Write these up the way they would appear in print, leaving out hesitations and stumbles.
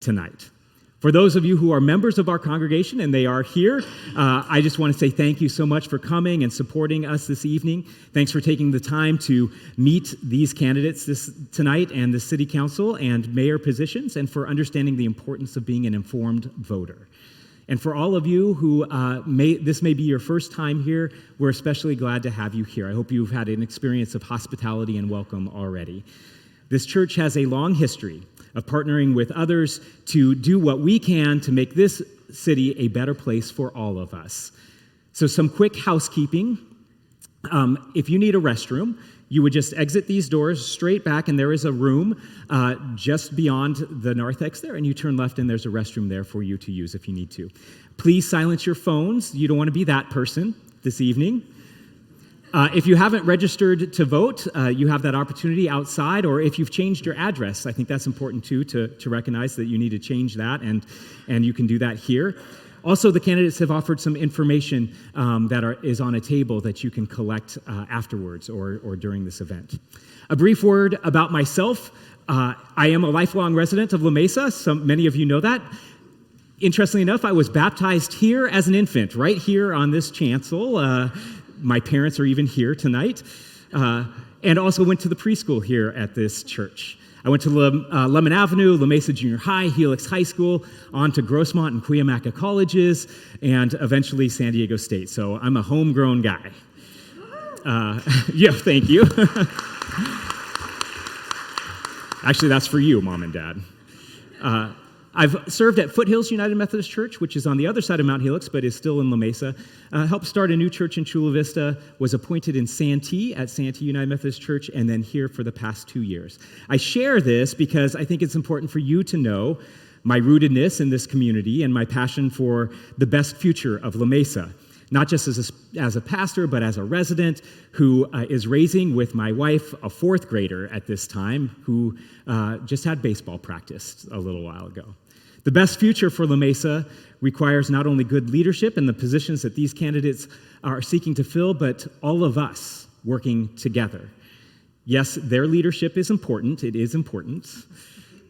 tonight. For those of you who are members of our congregation, and they are here, I just want to say thank you so much for coming and supporting us this evening. Thanks for taking the time to meet these candidates tonight and the city council and mayor positions, and for understanding the importance of being an informed voter. And for all of you who this may be your first time here, we're especially glad to have you here. I hope you've had an experience of hospitality and welcome already. This church has a long history of partnering with others to do what we can to make this city a better place for all of us. So some quick housekeeping. If you need a restroom, you would just exit these doors straight back, and there is a room just beyond the narthex there, and you turn left, and there's a restroom there for you to use if you need to. Please silence your phones. You don't want to be that person this evening. If you haven't registered to vote, you have that opportunity outside, or if you've changed your address, I think that's important too, to recognize that you need to change that, and you can do that here. Also, the candidates have offered some information that is on a table that you can collect afterwards or during this event. A brief word about myself. I am a lifelong resident of La Mesa. Many of you know that. Interestingly enough, I was baptized here as an infant, right here on this chancel. My parents are even here tonight, and also went to the preschool here at this church. I went to Lemon Avenue, La Mesa Junior High, Helix High School, on to Grossmont and Cuyamaca colleges, and eventually San Diego State. So I'm a homegrown guy. Yeah, thank you. Actually, that's for you, Mom and Dad. I've served at Foothills United Methodist Church, which is on the other side of Mount Helix, but is still in La Mesa. Helped start a new church in Chula Vista, was appointed in Santee at Santee United Methodist Church, and then here for the past 2 years. I share this because I think it's important for you to know my rootedness in this community and my passion for the best future of La Mesa, not just as a pastor, but as a resident who is raising with my wife a fourth grader at this time who just had baseball practice a little while ago. The best future for La Mesa requires not only good leadership in the positions that these candidates are seeking to fill, but all of us working together. Yes, their leadership is important. It is important.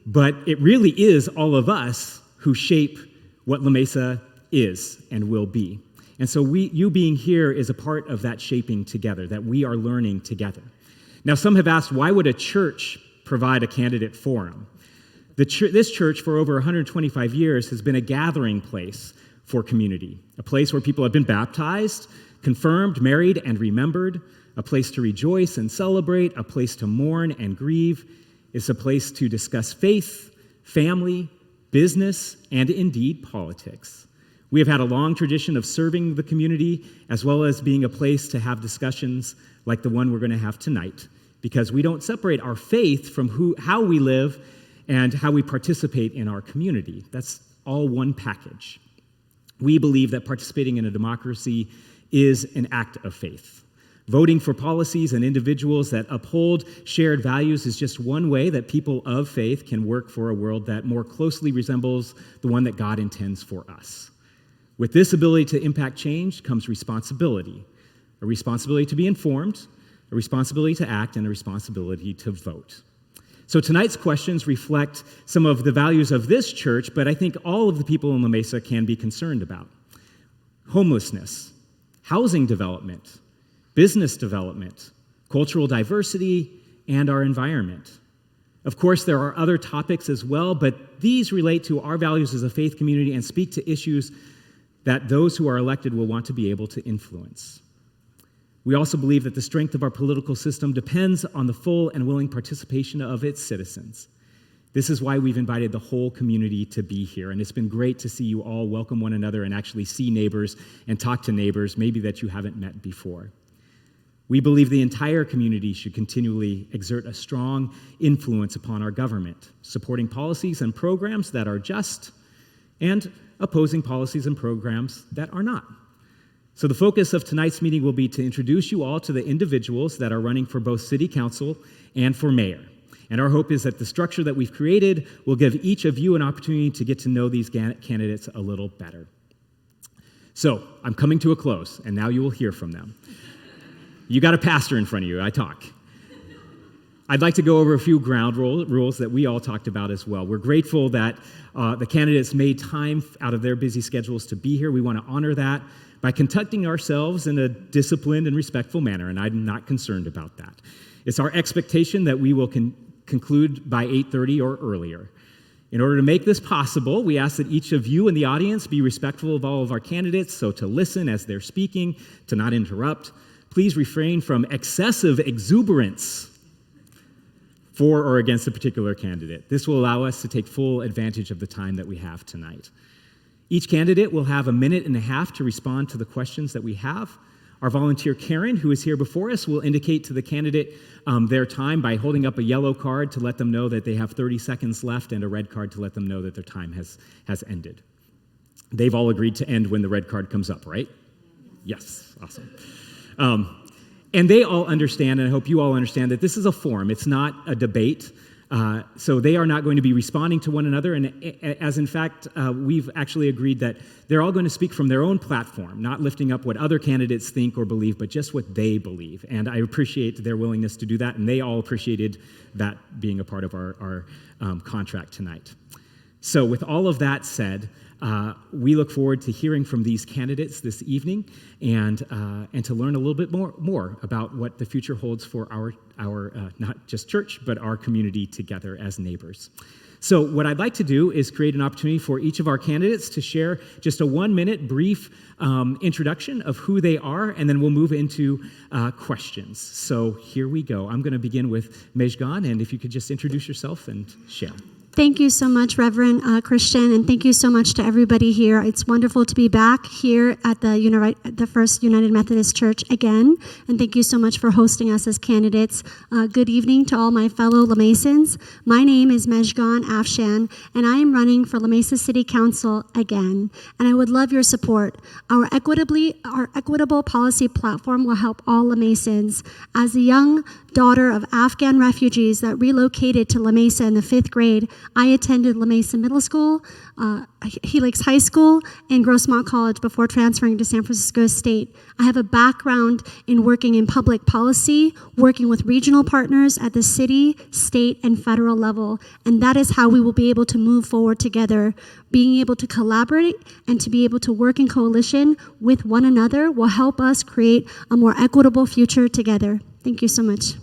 But it really is all of us who shape what La Mesa is and will be. And so you being here is a part of that shaping together, that we are learning together. Now, some have asked, why would a church provide a candidate forum? This church, for over 125 years, has been a gathering place for community, a place where people have been baptized, confirmed, married, and remembered, a place to rejoice and celebrate, a place to mourn and grieve. It's a place to discuss faith, family, business, and indeed politics. We have had a long tradition of serving the community, as well as being a place to have discussions like the one we're going to have tonight, because we don't separate our faith from how we live and how we participate in our community. That's all one package. We believe that participating in a democracy is an act of faith. Voting for policies and individuals that uphold shared values is just one way that people of faith can work for a world that more closely resembles the one that God intends for us. With this ability to impact change comes responsibility, a responsibility to be informed, a responsibility to act, and a responsibility to vote. So tonight's questions reflect some of the values of this church, but I think all of the people in La Mesa can be concerned about. Homelessness, housing development, business development, cultural diversity, and our environment. Of course, there are other topics as well, but these relate to our values as a faith community and speak to issues that those who are elected will want to be able to influence. We also believe that the strength of our political system depends on the full and willing participation of its citizens. This is why we've invited the whole community to be here, and it's been great to see you all welcome one another and actually see neighbors and talk to neighbors, maybe that you haven't met before. We believe the entire community should continually exert a strong influence upon our government, supporting policies and programs that are just and opposing policies and programs that are not. So the focus of tonight's meeting will be to introduce you all to the individuals that are running for both city council and for mayor. And our hope is that the structure that we've created will give each of you an opportunity to get to know these candidates a little better. So I'm coming to a close, and now you will hear from them. You got a pastor in front of you, I talk. I'd like to go over a few ground rules that we all talked about as well. We're grateful that the candidates made time out of their busy schedules to be here. We want to honor that by conducting ourselves in a disciplined and respectful manner, and I'm not concerned about that. It's our expectation that we will conclude by 8:30 or earlier. In order to make this possible, we ask that each of you in the audience be respectful of all of our candidates, so to listen as they're speaking, to not interrupt. Please refrain from excessive exuberance for or against a particular candidate. This will allow us to take full advantage of the time that we have tonight. Each candidate will have 1.5 minutes to respond to the questions that we have. Our volunteer, Karen, who is here before us, will indicate to the candidate their time by holding up a yellow card to let them know that they have 30 seconds left and a red card to let them know that their time has ended. They've all agreed to end when the red card comes up, right? Yes, awesome. And they all understand, and I hope you all understand, that this is a forum. It's not a debate. So they are not going to be responding to one another, and as in fact, we've actually agreed that they're all going to speak from their own platform, not lifting up what other candidates think or believe, but just what they believe. And I appreciate their willingness to do that, and they all appreciated that being a part of our contract tonight. So with all of that said, we look forward to hearing from these candidates this evening and to learn a little bit more about what the future holds for our not just church, but our community together as neighbors. So what I'd like to do is create an opportunity for each of our candidates to share just a 1-minute brief introduction of who they are, and then we'll move into questions. So here we go. I'm going to begin with Mejgan, and if you could just introduce yourself and share. Thank you so much, Reverend Christian, and thank you so much to everybody here. It's wonderful to be back here at the First United Methodist Church again, and thank you so much for hosting us as candidates. Good evening to all my fellow La Mesans. My name is Mejgan Afshan, and I am running for La Mesa City Council again, and I would love your support. Our equitable policy platform will help all La Mesans. As a young daughter of Afghan refugees that relocated to La Mesa in the 5th grade, I attended La Mesa Middle School, Helix High School, and Grossmont College before transferring to San Francisco State. I have a background in working in public policy, working with regional partners at the city, state, and federal level, and that is how we will be able to move forward together. Being able to collaborate and to be able to work in coalition with one another will help us create a more equitable future together. Thank you so much.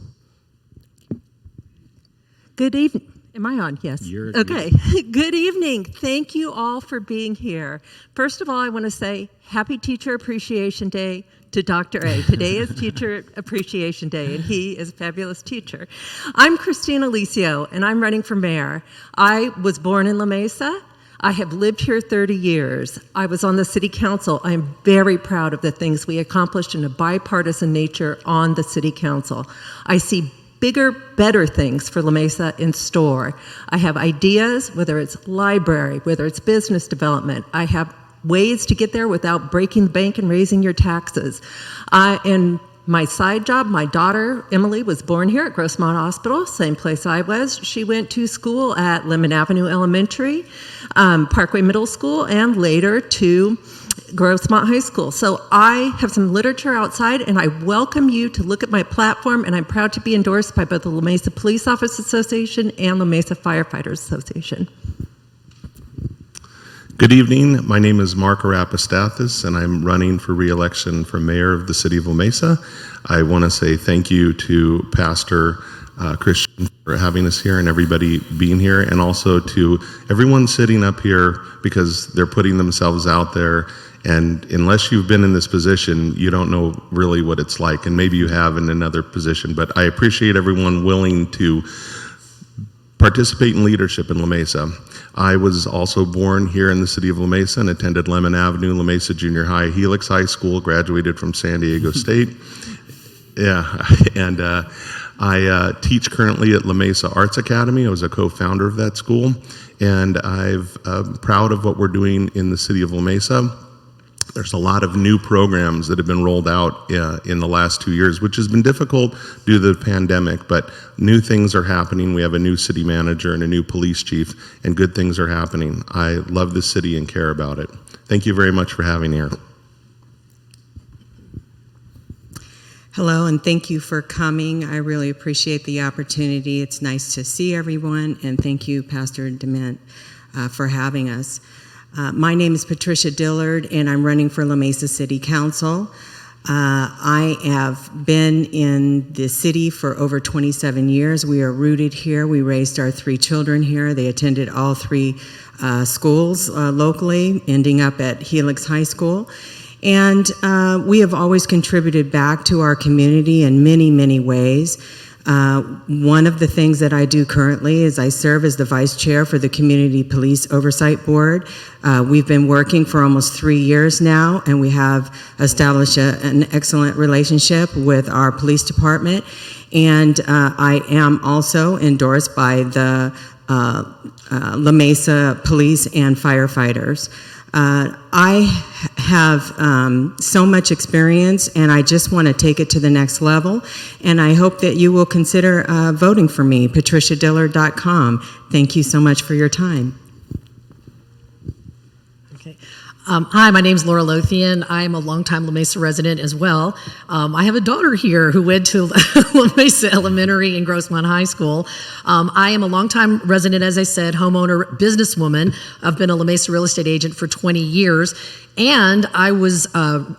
Good evening. Am I on? Yes. Okay. Good evening. Thank you all for being here. First of all, I want to say Happy Teacher Appreciation Day to Dr. A. Today is Teacher Appreciation Day, and he is a fabulous teacher. I'm Christine Alicio, and I'm running for mayor. I was born in La Mesa. I have lived here 30 years. I was on the city council. I am very proud of the things we accomplished in a bipartisan nature on the city council. I see bigger, better things for La Mesa in store. I have ideas, whether it's library, whether it's business development. I have ways to get there without breaking the bank and raising your taxes. And my side job, my daughter, Emily, was born here at Grossmont Hospital, same place I was. She went to school at Lemon Avenue Elementary, Parkway Middle School, and later to Grossmont High School. So I have some literature outside, and I welcome you to look at my platform, and I'm proud to be endorsed by both the La Mesa Police Officers Association and La Mesa Firefighters Association. Good evening. My name is Mark Arapastathis, and I'm running for re-election for mayor of the city of La Mesa. I want to say thank you to Pastor Christian for having us here and everybody being here, and also to everyone sitting up here because they're putting themselves out there. And unless you've been in this position, you don't know really what it's like, and maybe you have in another position. But I appreciate everyone willing to participate in leadership in La Mesa. I was also born here in the city of La Mesa and attended Lemon Avenue, La Mesa Junior High, Helix High School, graduated from San Diego State. Yeah, and I teach currently at La Mesa Arts Academy. I was a co-founder of that school, and I'm proud of what we're doing in the city of La Mesa. There's a lot of new programs that have been rolled out in the last 2 years, which has been difficult due to the pandemic, but new things are happening. We have a new city manager and a new police chief, and good things are happening. I love this city and care about it. Thank you very much for having me here. Hello, and thank you for coming. I really appreciate the opportunity. It's nice to see everyone, and thank you, Pastor Dement, for having us. My name is Patricia Dillard, and I'm running for La Mesa City Council. I have been in the city for over 27 years. We are rooted here. We raised our 3 children here. They attended all 3 schools locally, ending up at Helix High School. And we have always contributed back to our community in many, many ways. One of the things that I do currently is I serve as the vice chair for the Community Police Oversight Board. We've been working for almost 3 years now, and we have established an excellent relationship with our police department. And I am also endorsed by the La Mesa Police and Firefighters. I have so much experience, and I just want to take it to the next level, and I hope that you will consider voting for me, patriciadillard.com. Thank you so much for your time. Okay. Hi, my name's Laura Lothian. I'm a longtime La Mesa resident as well. I have a daughter here who went to La Mesa Elementary and Grossmont High School. I am a longtime resident, as I said, homeowner, businesswoman. I've been a La Mesa real estate agent for 20 years, and I was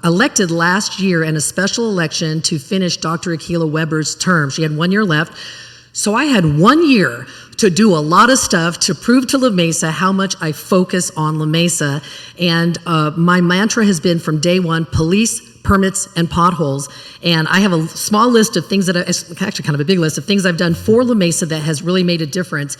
elected last year in a special election to finish Dr. Akilah Weber's term. She had 1 year left. So I had 1 year to do a lot of stuff to prove to La Mesa how much I focus on La Mesa. And my mantra has been from day one, police, permits, and potholes. And I have a small list of things actually kind of a big list of things I've done for La Mesa that has really made a difference.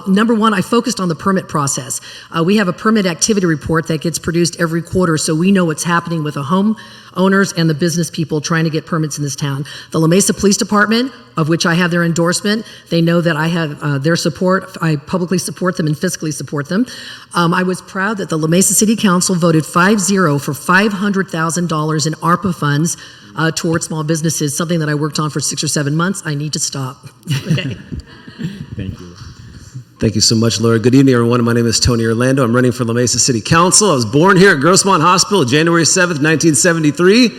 Number one, I focused on the permit process. We have a permit activity report that gets produced every quarter, so we know what's happening with the home owners and the business people trying to get permits in this town. The La Mesa Police Department, of which I have their endorsement, they know that I have their support. I publicly support them and fiscally support them. I was proud that the La Mesa City Council voted 5-0 for $500,000 in ARPA funds towards small businesses, something that I worked on for 6 or 7 months. I need to stop. Okay. Thank you. Thank you so much, Laura. Good evening, everyone. My name is Tony Orlando. I'm running for La Mesa City Council. I was born here at Grossmont Hospital January 7th, 1973.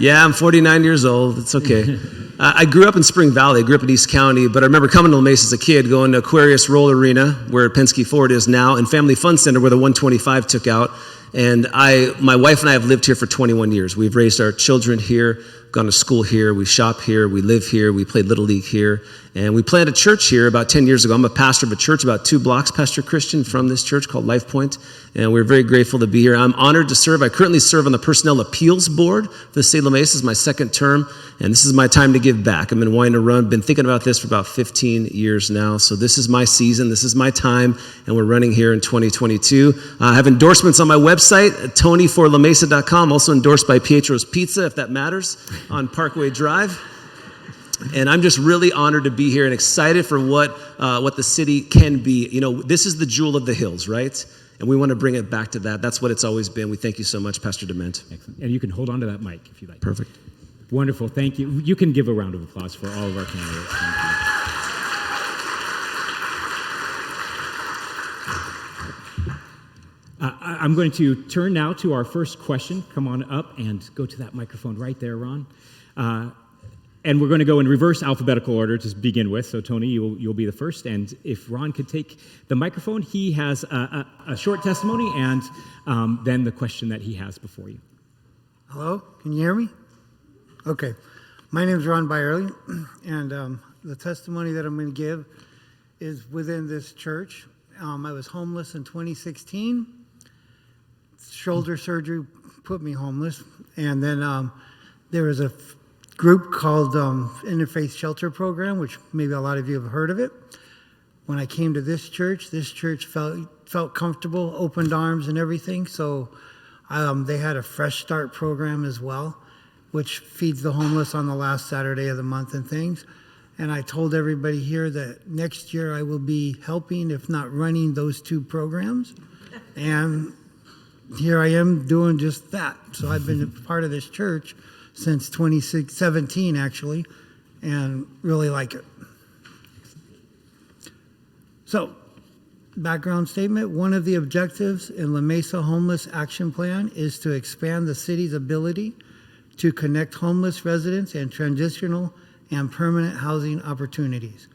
Yeah, I'm 49 years old. It's okay. I grew up in Spring Valley. I grew up in East County, but I remember coming to La Mesa as a kid, going to Aquarius Roll Arena, where Penske Ford is now, and Family Fun Center, where the 125 took out. And my wife and I have lived here for 21 years. We've raised our children here, gone to school here, we shop here, we live here, we played Little League here, and we planted a church here about 10 years ago. I'm a pastor of a church about 2 blocks, Pastor Christian, from this church called Life Point, and we're very grateful to be here. I'm honored to serve. I currently serve on the Personnel Appeals Board for the state of La Mesa. This is my 2nd term, and this is my time to give back. I've been wanting to run, been thinking about this for about 15 years now, so this is my season, this is my time, and we're running here in 2022. I have endorsements on my website, tonyforlamesa.com, also endorsed by Pietro's Pizza, if that matters, on Parkway Drive. And I'm just really honored to be here and excited for what the city can be. You know, this is the jewel of the hills, right? And we want to bring it back to that. That's what it's always been. We thank you so much, Pastor Dement. Excellent. And you can hold on to that mic if you like. Perfect. Wonderful. Thank you. You can give a round of applause for all of our candidates. Thank you. I'm going to turn now to our first question. Come on up and go to that microphone right there, Ron. And we're going to go in reverse alphabetical order to begin with. So, Tony, you'll be the first. And if Ron could take the microphone, he has a short testimony and then the question that he has before you. Hello? Can you hear me? Okay. My name is Ron Byerly, and the testimony that I'm going to give is within this church. I was homeless in 2016. Shoulder surgery put me homeless. And then there was a group called Interfaith Shelter Program, which maybe a lot of you have heard of it. When I came to this church felt comfortable, opened arms and everything. So they had a Fresh Start program as well, which feeds the homeless on the last Saturday of the month and things. And I told everybody here that next year I will be helping, if not running, those 2 programs. And here I am doing just that. So I've been a part of this church since 2017, actually, and really like it. So, background statement. One of the objectives in La Mesa Homeless Action Plan is to expand the city's ability to connect homeless residents and transitional and permanent housing opportunities.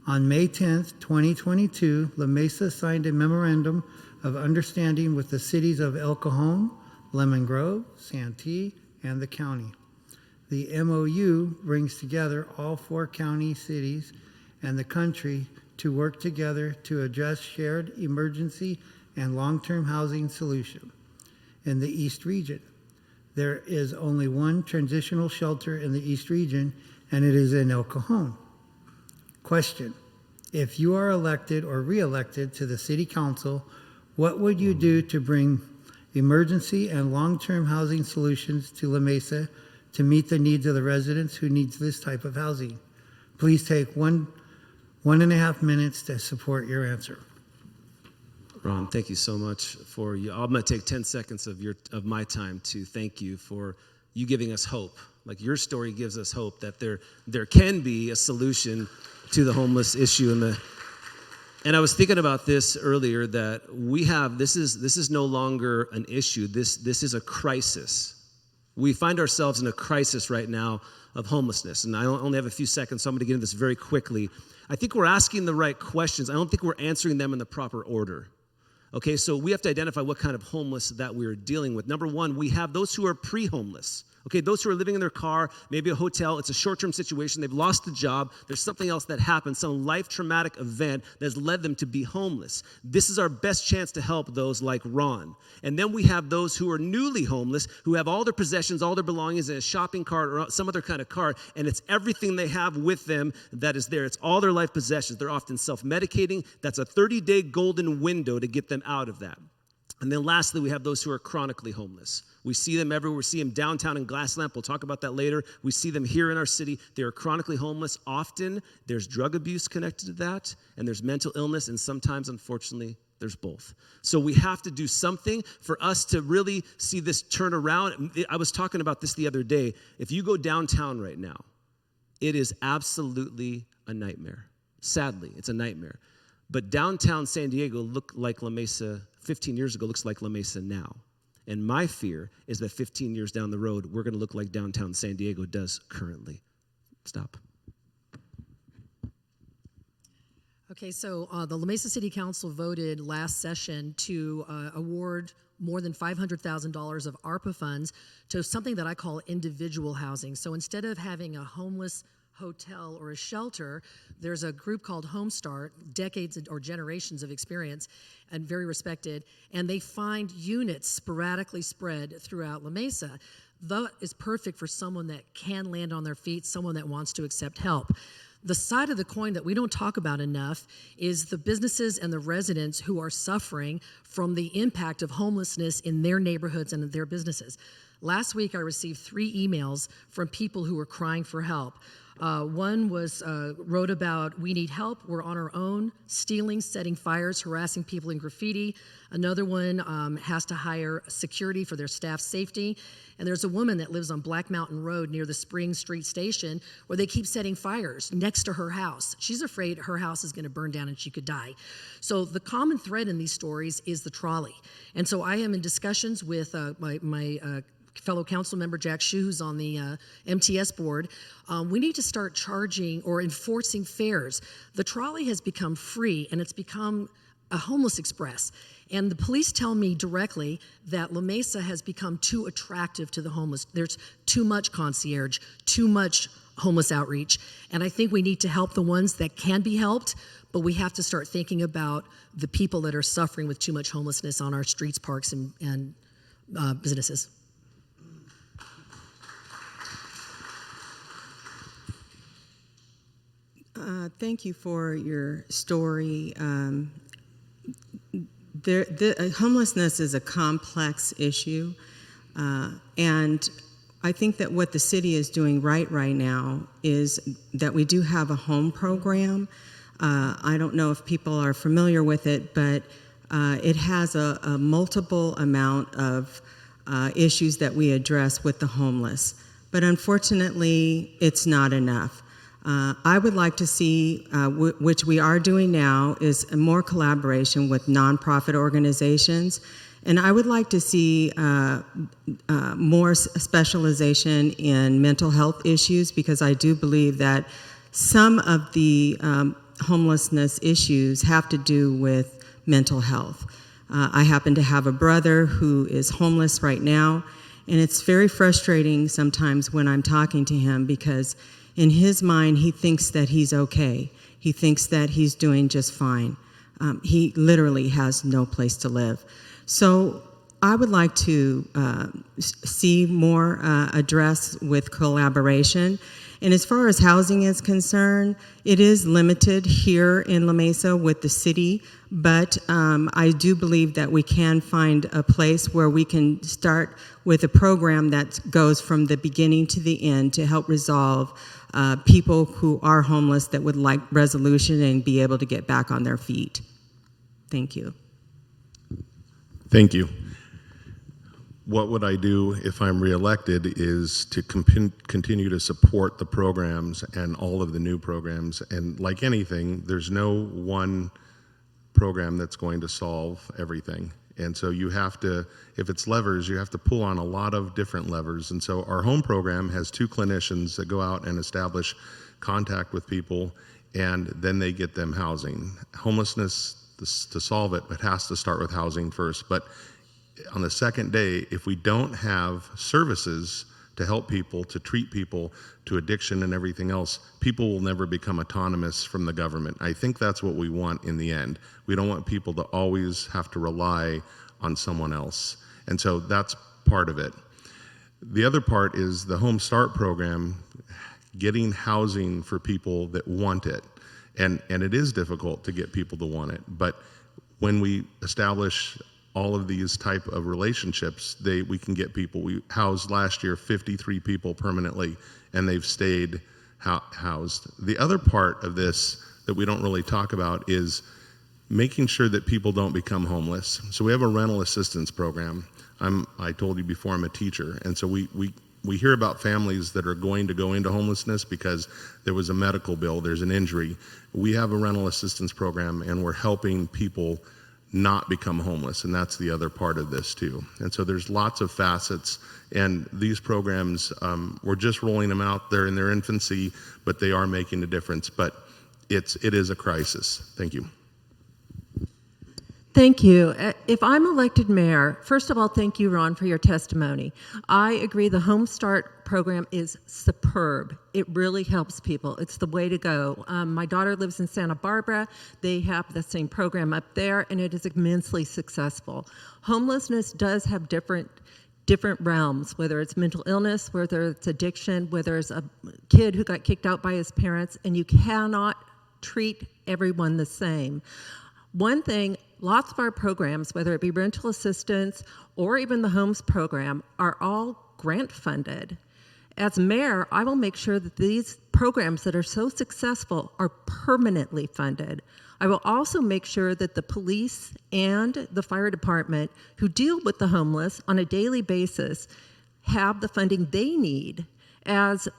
On May 10th, 2022, La Mesa signed a memorandum of understanding with the cities of El Cajon, Lemon Grove, Santee, and the county. The MOU brings together all 4 county cities and the country to work together to address shared emergency and long-term housing solution in the East region. There is only one transitional shelter in the East region, and it is in El Cajon. Question: if you are elected or re-elected to the city council, what would you do to bring emergency and long-term housing solutions to La Mesa to meet the needs of the residents who needs this type of housing? Please take 1.5 minutes to support your answer. Ron, thank you so much for you. I'm going to take 10 seconds of my time to thank you for you giving us hope. Like, your story gives us hope that there can be a solution to the homeless issue. And I was thinking about this earlier, that we have, this is no longer an issue. This is a crisis. We find ourselves in a crisis right now of homelessness. And I only have a few seconds, so I'm going to get into this very quickly. I think we're asking the right questions. I don't think we're answering them in the proper order. Okay, so we have to identify what kind of homeless that we're dealing with. Number one, we have those who are pre-homeless. Okay, those who are living in their car, maybe a hotel, it's a short-term situation, they've lost a job, there's something else that happened, some life traumatic event that has led them to be homeless. This is our best chance to help those like Ron. And then we have those who are newly homeless, who have all their possessions, all their belongings in a shopping cart or some other kind of cart, and it's everything they have with them that is there. It's all their life possessions. They're often self-medicating. That's a 30-day golden window to get them out of that. And then lastly, we have those who are chronically homeless. We see them everywhere. We see them downtown in Glasslamp. We'll talk about that later. We see them here in our city. They are chronically homeless. Often there's drug abuse connected to that, and there's mental illness, and sometimes, unfortunately, there's both. So we have to do something for us to really see this turn around. I was talking about this the other day. If you go downtown right now, it is absolutely a nightmare. Sadly, it's a nightmare. But downtown San Diego looked like La Mesa 15 years ago, looks like La Mesa now. And my fear is that 15 years down the road, we're going to look like downtown San Diego does currently. Stop. Okay, so the La Mesa City Council voted last session to award more than $500,000 of ARPA funds to something that I call individual housing. So instead of having a homeless hotel or a shelter, there's a group called Home Start, decades or generations of experience and very respected, and they find units sporadically spread throughout La Mesa. That is perfect for someone that can land on their feet, someone that wants to accept help. The side of the coin that we don't talk about enough is the businesses and the residents who are suffering from the impact of homelessness in their neighborhoods and their businesses. Last week, I received 3 emails from people who were crying for help. One wrote about, we need help, we're on our own, stealing, setting fires, harassing people in graffiti. Another one has to hire security for their staff's safety. And there's a woman that lives on Black Mountain Road near the Spring Street station where they keep setting fires next to her house. She's afraid her house is going to burn down and she could die. So the common thread in these stories is the trolley. And so I am in discussions with my fellow council member Jack Shue, who's on the MTS board. We need to start charging or enforcing fares. The trolley has become free, and it's become a homeless express. And the police tell me directly that La Mesa has become too attractive to the homeless. There's too much concierge, too much homeless outreach. And I think we need to help the ones that can be helped, but we have to start thinking about the people that are suffering with too much homelessness on our streets, parks, and businesses. Thank you for your story. Homelessness is a complex issue, and I think that what the city is doing right now is that we do have a home program. I don't know if people are familiar with it, but it has a multiple amount of issues that we address with the homeless. But unfortunately, it's not enough. I would like to see, which we are doing now, is more collaboration with nonprofit organizations. And I would like to see more specialization in mental health issues, because I do believe that some of the homelessness issues have to do with mental health. I happen to have a brother who is homeless right now, and it's very frustrating sometimes when I'm talking to him, because in his mind, he thinks that he's okay. He thinks that he's doing just fine. He literally has no place to live. So I would like to see more address with collaboration. And as far as housing is concerned, it is limited here in La Mesa with the city, but I do believe that we can find a place where we can start with a program that goes from the beginning to the end to help resolve people who are homeless that would like resolution and be able to get back on their feet. Thank you. Thank you. What would I do if I'm reelected is to continue to support the programs and all of the new programs. And like anything, there's no one program that's going to solve everything. And so you have to, if it's levers, you have to pull on a lot of different levers. And so our home program has 2 clinicians that go out and establish contact with people, and then they get them housing. Homelessness, to solve it, it has to start with housing first. But on the second day, if we don't have services to help people, to treat people, to addiction and everything else, people will never become autonomous from the government. I think that's what we want in the end. We don't want people to always have to rely on someone else. And so that's part of it. The other part is the Home Start program, getting housing for people that want it. And it is difficult to get people to want it. But when we establish all of these type of relationships, we can get people. We housed last year 53 people permanently, and they've stayed housed. The other part of this that we don't really talk about is making sure that people don't become homeless. So we have a rental assistance program. I told you before, I'm a teacher, and so we hear about families that are going to go into homelessness because there was a medical bill, there's an injury. We have a rental assistance program, and we're helping people not become homeless, and that's the other part of this too. And so there's lots of facets, and these programs, we're just rolling them out. They're in their infancy, but they are making a difference. But it is a crisis. Thank you. Thank you. If I'm elected mayor, first of all, thank you, Ron, for your testimony. I agree the Home Start program is superb. It really helps people. It's the way to go. My daughter lives in Santa Barbara. They have the same program up there, and it is immensely successful. Homelessness does have different realms, whether it's mental illness, whether it's addiction, whether it's a kid who got kicked out by his parents, and you cannot treat everyone the same. One thing, lots of our programs, whether it be rental assistance or even the homes program, are all grant funded. As mayor, I will make sure that these programs that are so successful are permanently funded. I will also make sure that the police and the fire department who deal with the homeless on a daily basis have the funding they need. As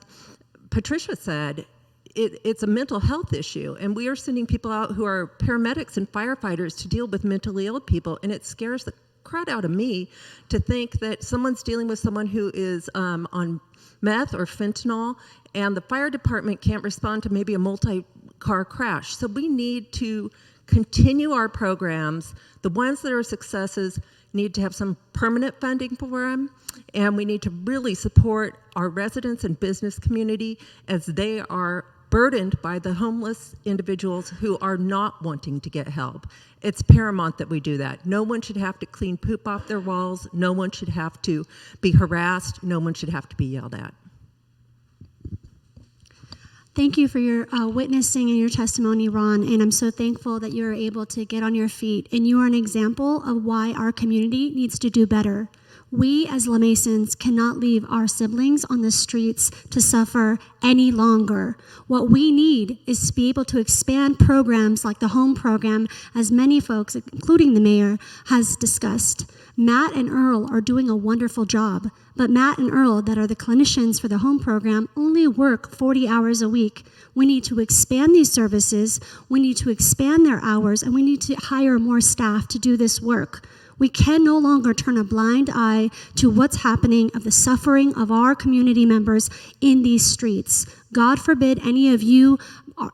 Patricia said, it's a mental health issue, and we are sending people out who are paramedics and firefighters to deal with mentally ill people, and it scares the crud out of me to think that someone's dealing with someone who is on meth or fentanyl, and the fire department can't respond to maybe a multi-car crash. So we need to continue our programs. The ones that are successes need to have some permanent funding for them, and we need to really support our residents and business community as they are burdened by the homeless individuals who are not wanting to get help. It's paramount that we do that. No one should have to clean poop off their walls. No one should have to be harassed. No one should have to be yelled at. Thank you for your witnessing and your testimony, Ron, and I'm so thankful that you're able to get on your feet, and you are an example of why our community needs to do better. We as La Mesans cannot leave our siblings on the streets to suffer any longer. What we need is to be able to expand programs like the home program, as many folks, including the mayor, has discussed. Matt and Earl are doing a wonderful job, but Matt and Earl, that are the clinicians for the home program, only work 40 hours a week. We need to expand these services, we need to expand their hours, and we need to hire more staff to do this work. We can no longer turn a blind eye to what's happening of the suffering of our community members in these streets. God forbid any of you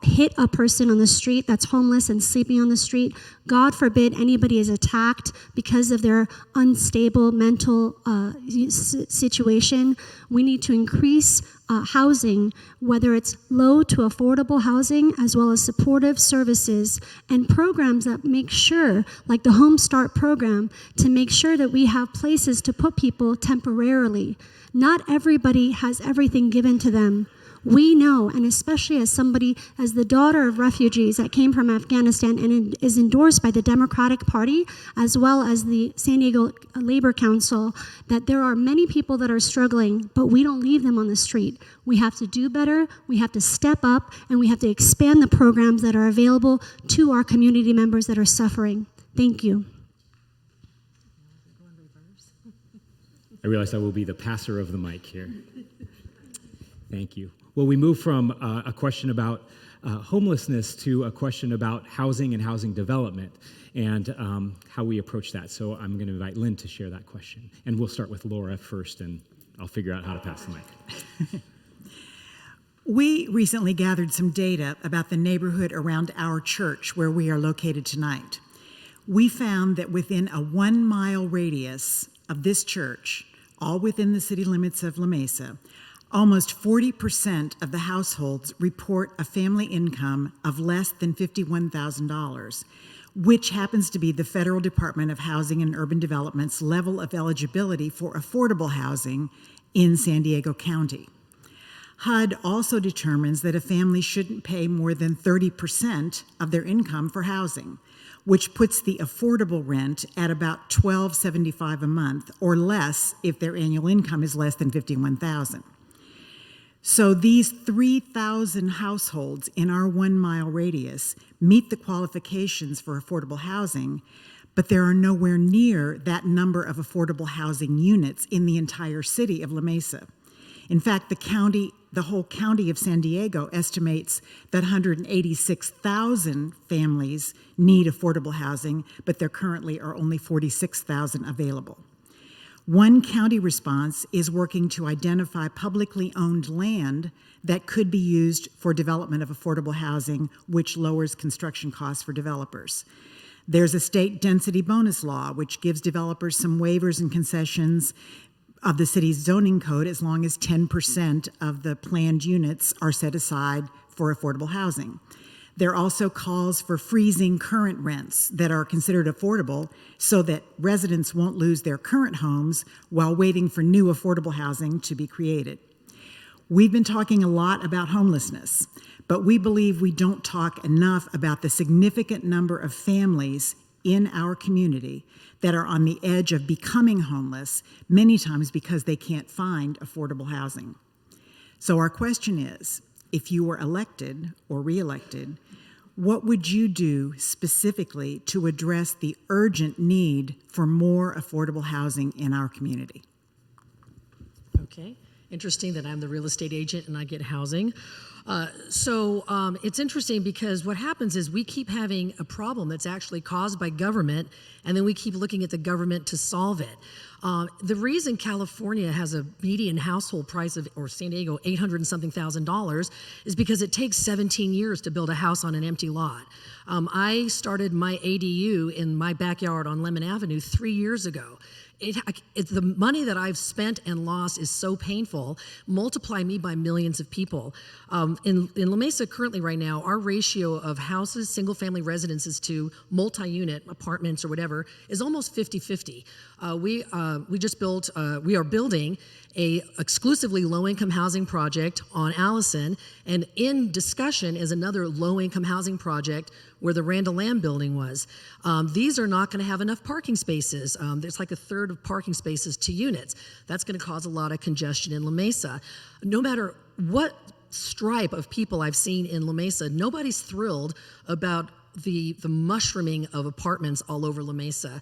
hit a person on the street that's homeless and sleeping on the street. God forbid anybody is attacked because of their unstable mental situation. We need to increase housing, whether it's low to affordable housing, as well as supportive services and programs that make sure, like the Home Start program, to make sure that we have places to put people temporarily. Not everybody has everything given to them. We know, and especially as somebody, as the daughter of refugees that came from Afghanistan and is endorsed by the Democratic Party, as well as the San Diego Labor Council, that there are many people that are struggling, but we don't leave them on the street. We have to do better, we have to step up, and we have to expand the programs that are available to our community members that are suffering. Thank you. I realize I will be the passer of the mic here. Thank you. Well, we move from a question about homelessness to a question about housing and housing development and how we approach that. So I'm going to invite Lynn to share that question. And we'll start with Laura first, and I'll figure out how to pass the mic. We recently gathered some data about the neighborhood around our church where we are located tonight. We found that within a 1-mile radius of this church, all within the city limits of La Mesa, almost 40% of the households report a family income of less than $51,000, which happens to be the Federal Department of Housing and Urban Development's level of eligibility for affordable housing in San Diego County. HUD also determines that a family shouldn't pay more than 30% of their income for housing, which puts the affordable rent at about $1,275 a month or less if their annual income is less than $51,000. So these 3,000 households in our 1-mile radius meet the qualifications for affordable housing, but there are nowhere near that number of affordable housing units in the entire city of La Mesa. In fact, the whole county of San Diego estimates that 186,000 families need affordable housing, but there currently are only 46,000 available. One county response is working to identify publicly owned land that could be used for development of affordable housing, which lowers construction costs for developers. There's a state density bonus law, which gives developers some waivers and concessions of the city's zoning code as long as 10% of the planned units are set aside for affordable housing. There are also calls for freezing current rents that are considered affordable so that residents won't lose their current homes while waiting for new affordable housing to be created. We've been talking a lot about homelessness, but we believe we don't talk enough about the significant number of families in our community that are on the edge of becoming homeless, many times because they can't find affordable housing. So our question is, if you were elected or re-elected, what would you do specifically to address the urgent need for more affordable housing in our community? Okay. Interesting that I'm the real estate agent and I get housing. So it's interesting because what happens is we keep having a problem that's actually caused by government, and then we keep looking at the government to solve it. The reason California has a median household price of, or San Diego, $800 and something thousand is because it takes 17 years to build a house on an empty lot. I started my ADU in my backyard on Lemon Avenue 3 years ago. The money that I've spent and lost is so painful. Multiply me by millions of people. In La Mesa currently right now, our ratio of houses, single-family residences to multi-unit apartments or whatever is almost 50-50. We are building a exclusively low-income housing project on Allison, and in discussion is another low-income housing project where the Randall Lamb building was. These are not going to have enough parking spaces. There's like a third of parking spaces to units. That's going to cause a lot of congestion in La Mesa. No matter what stripe of people I've seen in La Mesa, nobody's thrilled about the mushrooming of apartments all over La Mesa.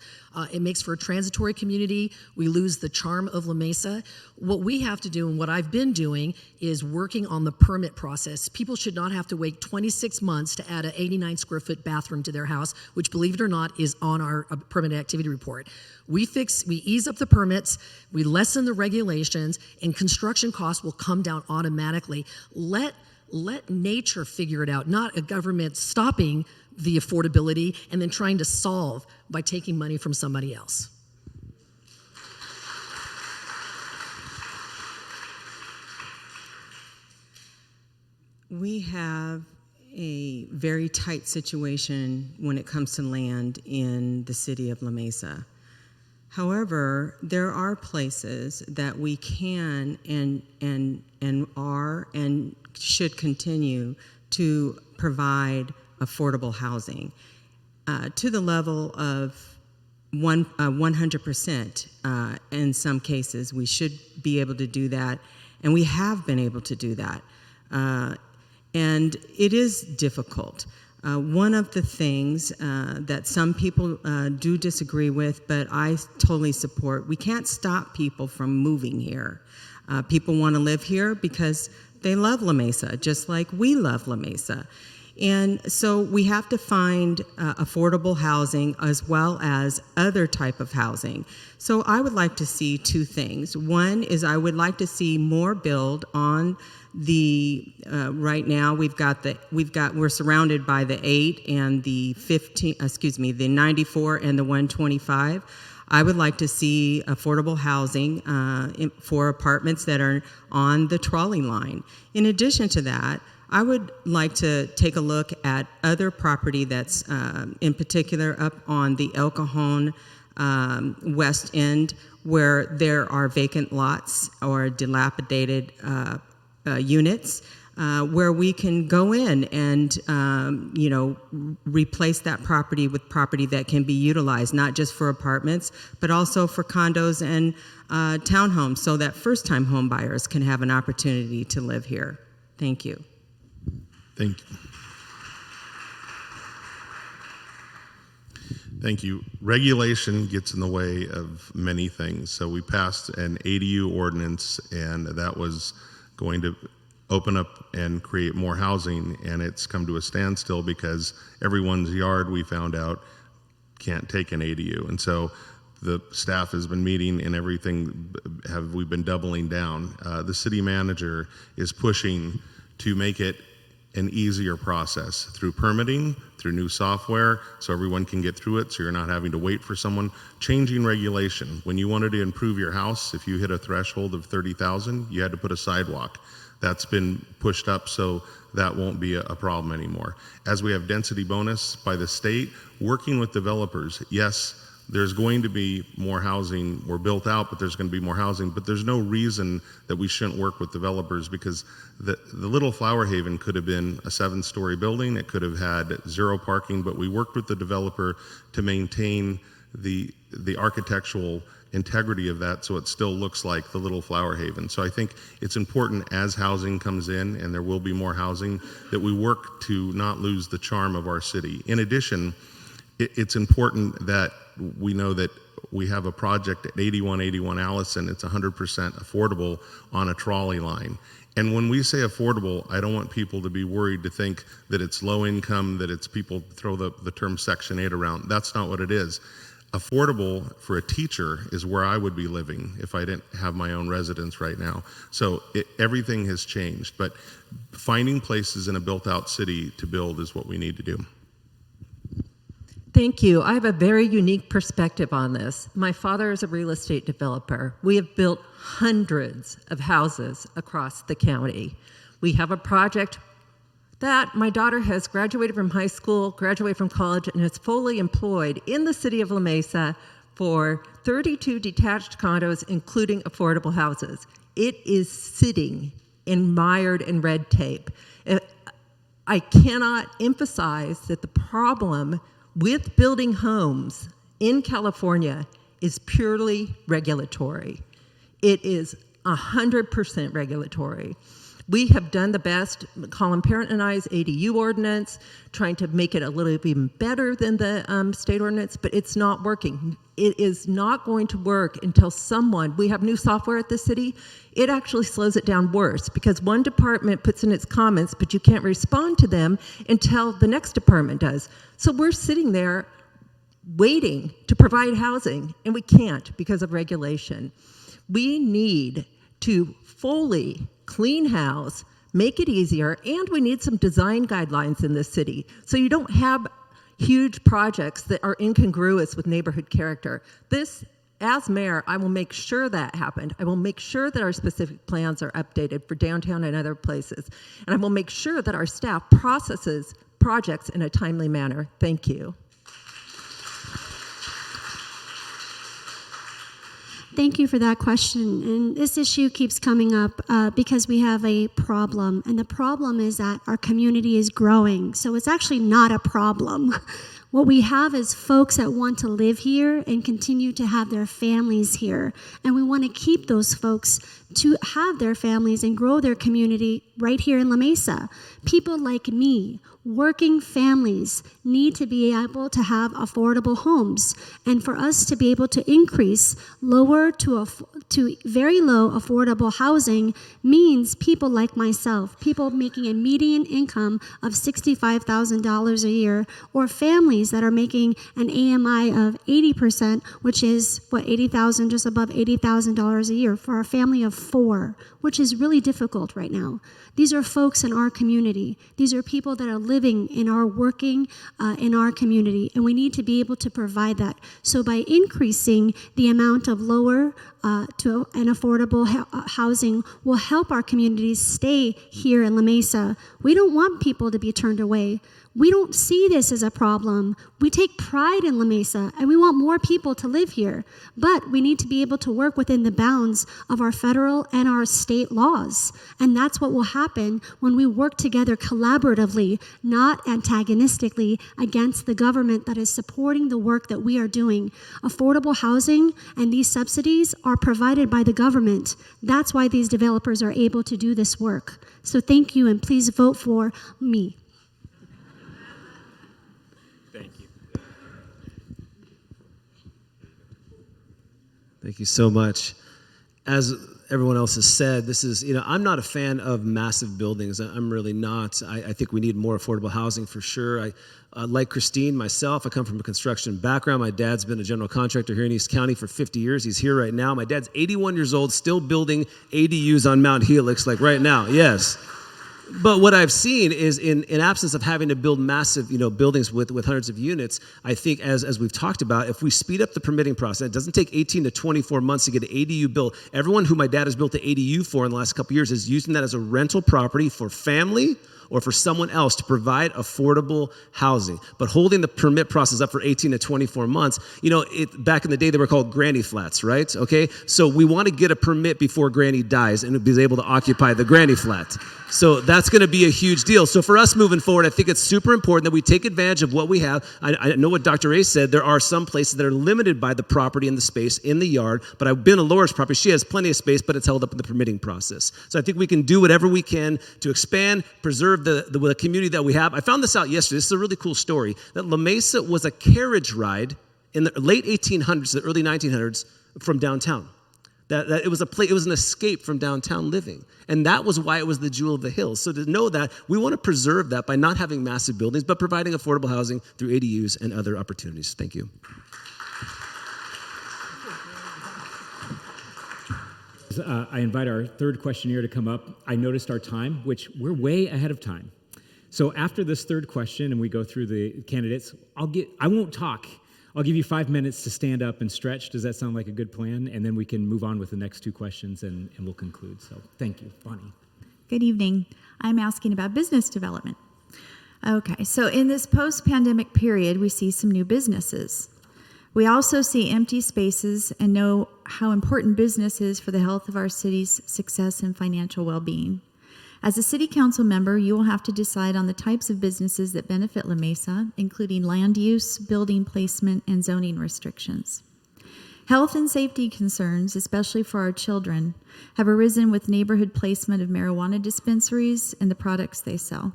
It makes for a transitory community. We lose the charm of La Mesa. What we have to do, and what I've been doing, is working on the permit process. People should not have to wait 26 months to add an 89 square foot bathroom to their house, which, believe it or not, is on our permit activity report. We ease up the permits, we lessen the regulations, and construction costs will come down automatically. Let nature figure it out, not a government stopping the affordability and then trying to solve by taking money from somebody else. We have a very tight situation when it comes to land in the city of La Mesa. However, there are places that we can and are and should continue to provide affordable housing to the level of 100%. In some cases, we should be able to do that, and we have been able to do that. And it is difficult. One of the things that some people do disagree with, but I totally support, we can't stop people from moving here. People want to live here because they love La Mesa, just like we love La Mesa. And so we have to find affordable housing as well as other type of housing. So I would like to see two things. One is I would like to see more build on the right now we're surrounded by the 8 and the 94 and the 125. I would like to see affordable housing for apartments that are on the trolley line. In addition to that, I would like to take a look at other property that's in particular up on the El Cajon West End, where there are vacant lots or dilapidated units, where we can go in and replace that property with property that can be utilized, not just for apartments, but also for condos and townhomes, so that first-time home buyers can have an opportunity to live here. Thank you. Thank you. Thank you. Regulation gets in the way of many things. So we passed an ADU ordinance, and that was going to open up and create more housing, and it's come to a standstill because everyone's yard, we found out, can't take an ADU. And so the staff has been meeting and everything, we've been doubling down. The city manager is pushing to make it an easier process through permitting, through new software, so everyone can get through it, so you're not having to wait for someone. Changing regulation. When you wanted to improve your house, if you hit a threshold of $30,000, you had to put a sidewalk. That's been pushed up, so that won't be a problem anymore. As we have density bonus by the state, working with developers, yes, there's going to be more housing. We're built out, but there's going to be more housing. But there's no reason that we shouldn't work with developers, because the little Flower Haven could have been a 7-story building. It could have had 0 parking, but we worked with the developer to maintain the architectural integrity of that, so it still looks like the little Flower Haven. So I think it's important, as housing comes in, and there will be more housing, that we work to not lose the charm of our city. In addition, it's important that we know that we have a project at 8181 Allison. It's 100% affordable on a trolley line. And when we say affordable, I don't want people to be worried to think that it's low income, that it's people throw the term Section 8 around. That's not what it is. Affordable for a teacher is where I would be living if I didn't have my own residence right now. So everything has changed, but finding places in a built-out city to build is what we need to do. Thank you. I have a very unique perspective on this. My father is a real estate developer. We have built hundreds of houses across the county. We have a project that my daughter has graduated from high school, graduated from college, and is fully employed in the city of La Mesa for 32 detached condos, including affordable houses. It is sitting in mired in red tape. I cannot emphasize that the problem with building homes in California is purely regulatory. It is 100% regulatory. We have done the best, Colin Parent and I's ADU ordinance, trying to make it a little even better than the state ordinance, but it's not working. It is not going to work until we have new software at the city, it actually slows it down worse because one department puts in its comments, but you can't respond to them until the next department does. So we're sitting there waiting to provide housing, and we can't because of regulation. We need to fully clean house, make it easier, and we need some design guidelines in this city so you don't have huge projects that are incongruous with neighborhood character. This, as mayor, I will make sure that happened. I will make sure that our specific plans are updated for downtown and other places. And I will make sure that our staff processes projects in a timely manner. Thank you. Thank you for that question. And this issue keeps coming up because we have a problem. And the problem is that our community is growing. So it's actually not a problem. What we have is folks that want to live here and continue to have their families here. And we want to keep those folks to have their families and grow their community right here in La Mesa. People like me, working families, need to be able to have affordable homes. And for us to be able to increase lower to very low affordable housing means people like myself, people making a median income of $65,000 a year, or families that are making an AMI of 80%, which is $80,000, just above $80,000 a year for a family of 4, which is really difficult right now. These are folks in our community. These are people that are living in our working in our community, and we need to be able to provide that. So by increasing the amount of lower to an affordable housing will help our communities stay here in La Mesa. We don't want people to be turned away. We don't see this as a problem. We take pride in La Mesa, and we want more people to live here. But we need to be able to work within the bounds of our federal and our state laws. And that's what will happen when we work together collaboratively, not antagonistically, against the government that is supporting the work that we are doing. Affordable housing and these subsidies are provided by the government. That's why these developers are able to do this work. So thank you, and please vote for me. Thank you so much. As everyone else has said, this is, I'm not a fan of massive buildings. I'm really not. I think we need more affordable housing for sure. Like Christine, myself, I come from a construction background. My dad's been a general contractor here in East County for 50 years. He's here right now. My dad's 81 years old, still building ADUs on Mount Helix, like right now. Yes. But what I've seen is in absence of having to build massive, buildings with hundreds of units, I think as we've talked about, if we speed up the permitting process, it doesn't take 18 to 24 months to get an ADU built. Everyone who my dad has built an ADU for in the last couple of years is using that as a rental property for family or for someone else to provide affordable housing. But holding the permit process up for 18 to 24 months, back in the day they were called granny flats, right? Okay, so we want to get a permit before granny dies and be able to occupy the granny flat. So that's going to be a huge deal. So for us moving forward, I think it's super important that we take advantage of what we have. I know what Dr. A said. There are some places that are limited by the property and the space in the yard, but I've been to Laura's property. She has plenty of space, but it's held up in the permitting process. So I think we can do whatever we can to expand, preserve the community that we have. I found this out yesterday. This is a really cool story, that La Mesa was a carriage ride in the late 1800s, the early 1900s from downtown. That it was it was an escape from downtown living. And that was why it was the jewel of the hills. So to know that, we want to preserve that by not having massive buildings, but providing affordable housing through ADUs and other opportunities. Thank you. I invite our third questionnaire to come up. I noticed our time, which we're way ahead of time. So after this third question and we go through the candidates, I won't talk. I'll give you 5 minutes to stand up and stretch. Does that sound like a good plan? And then we can move on with the next two questions and we'll conclude. So thank you, Bonnie. Good evening. I'm asking about business development. Okay, so in this post-pandemic period, we see some new businesses. We also see empty spaces and know how important business is for the health of our city's success and financial well-being. As a city council member, you will have to decide on the types of businesses that benefit La Mesa, including land use, building placement, and zoning restrictions. Health and safety concerns, especially for our children, have arisen with neighborhood placement of marijuana dispensaries and the products they sell.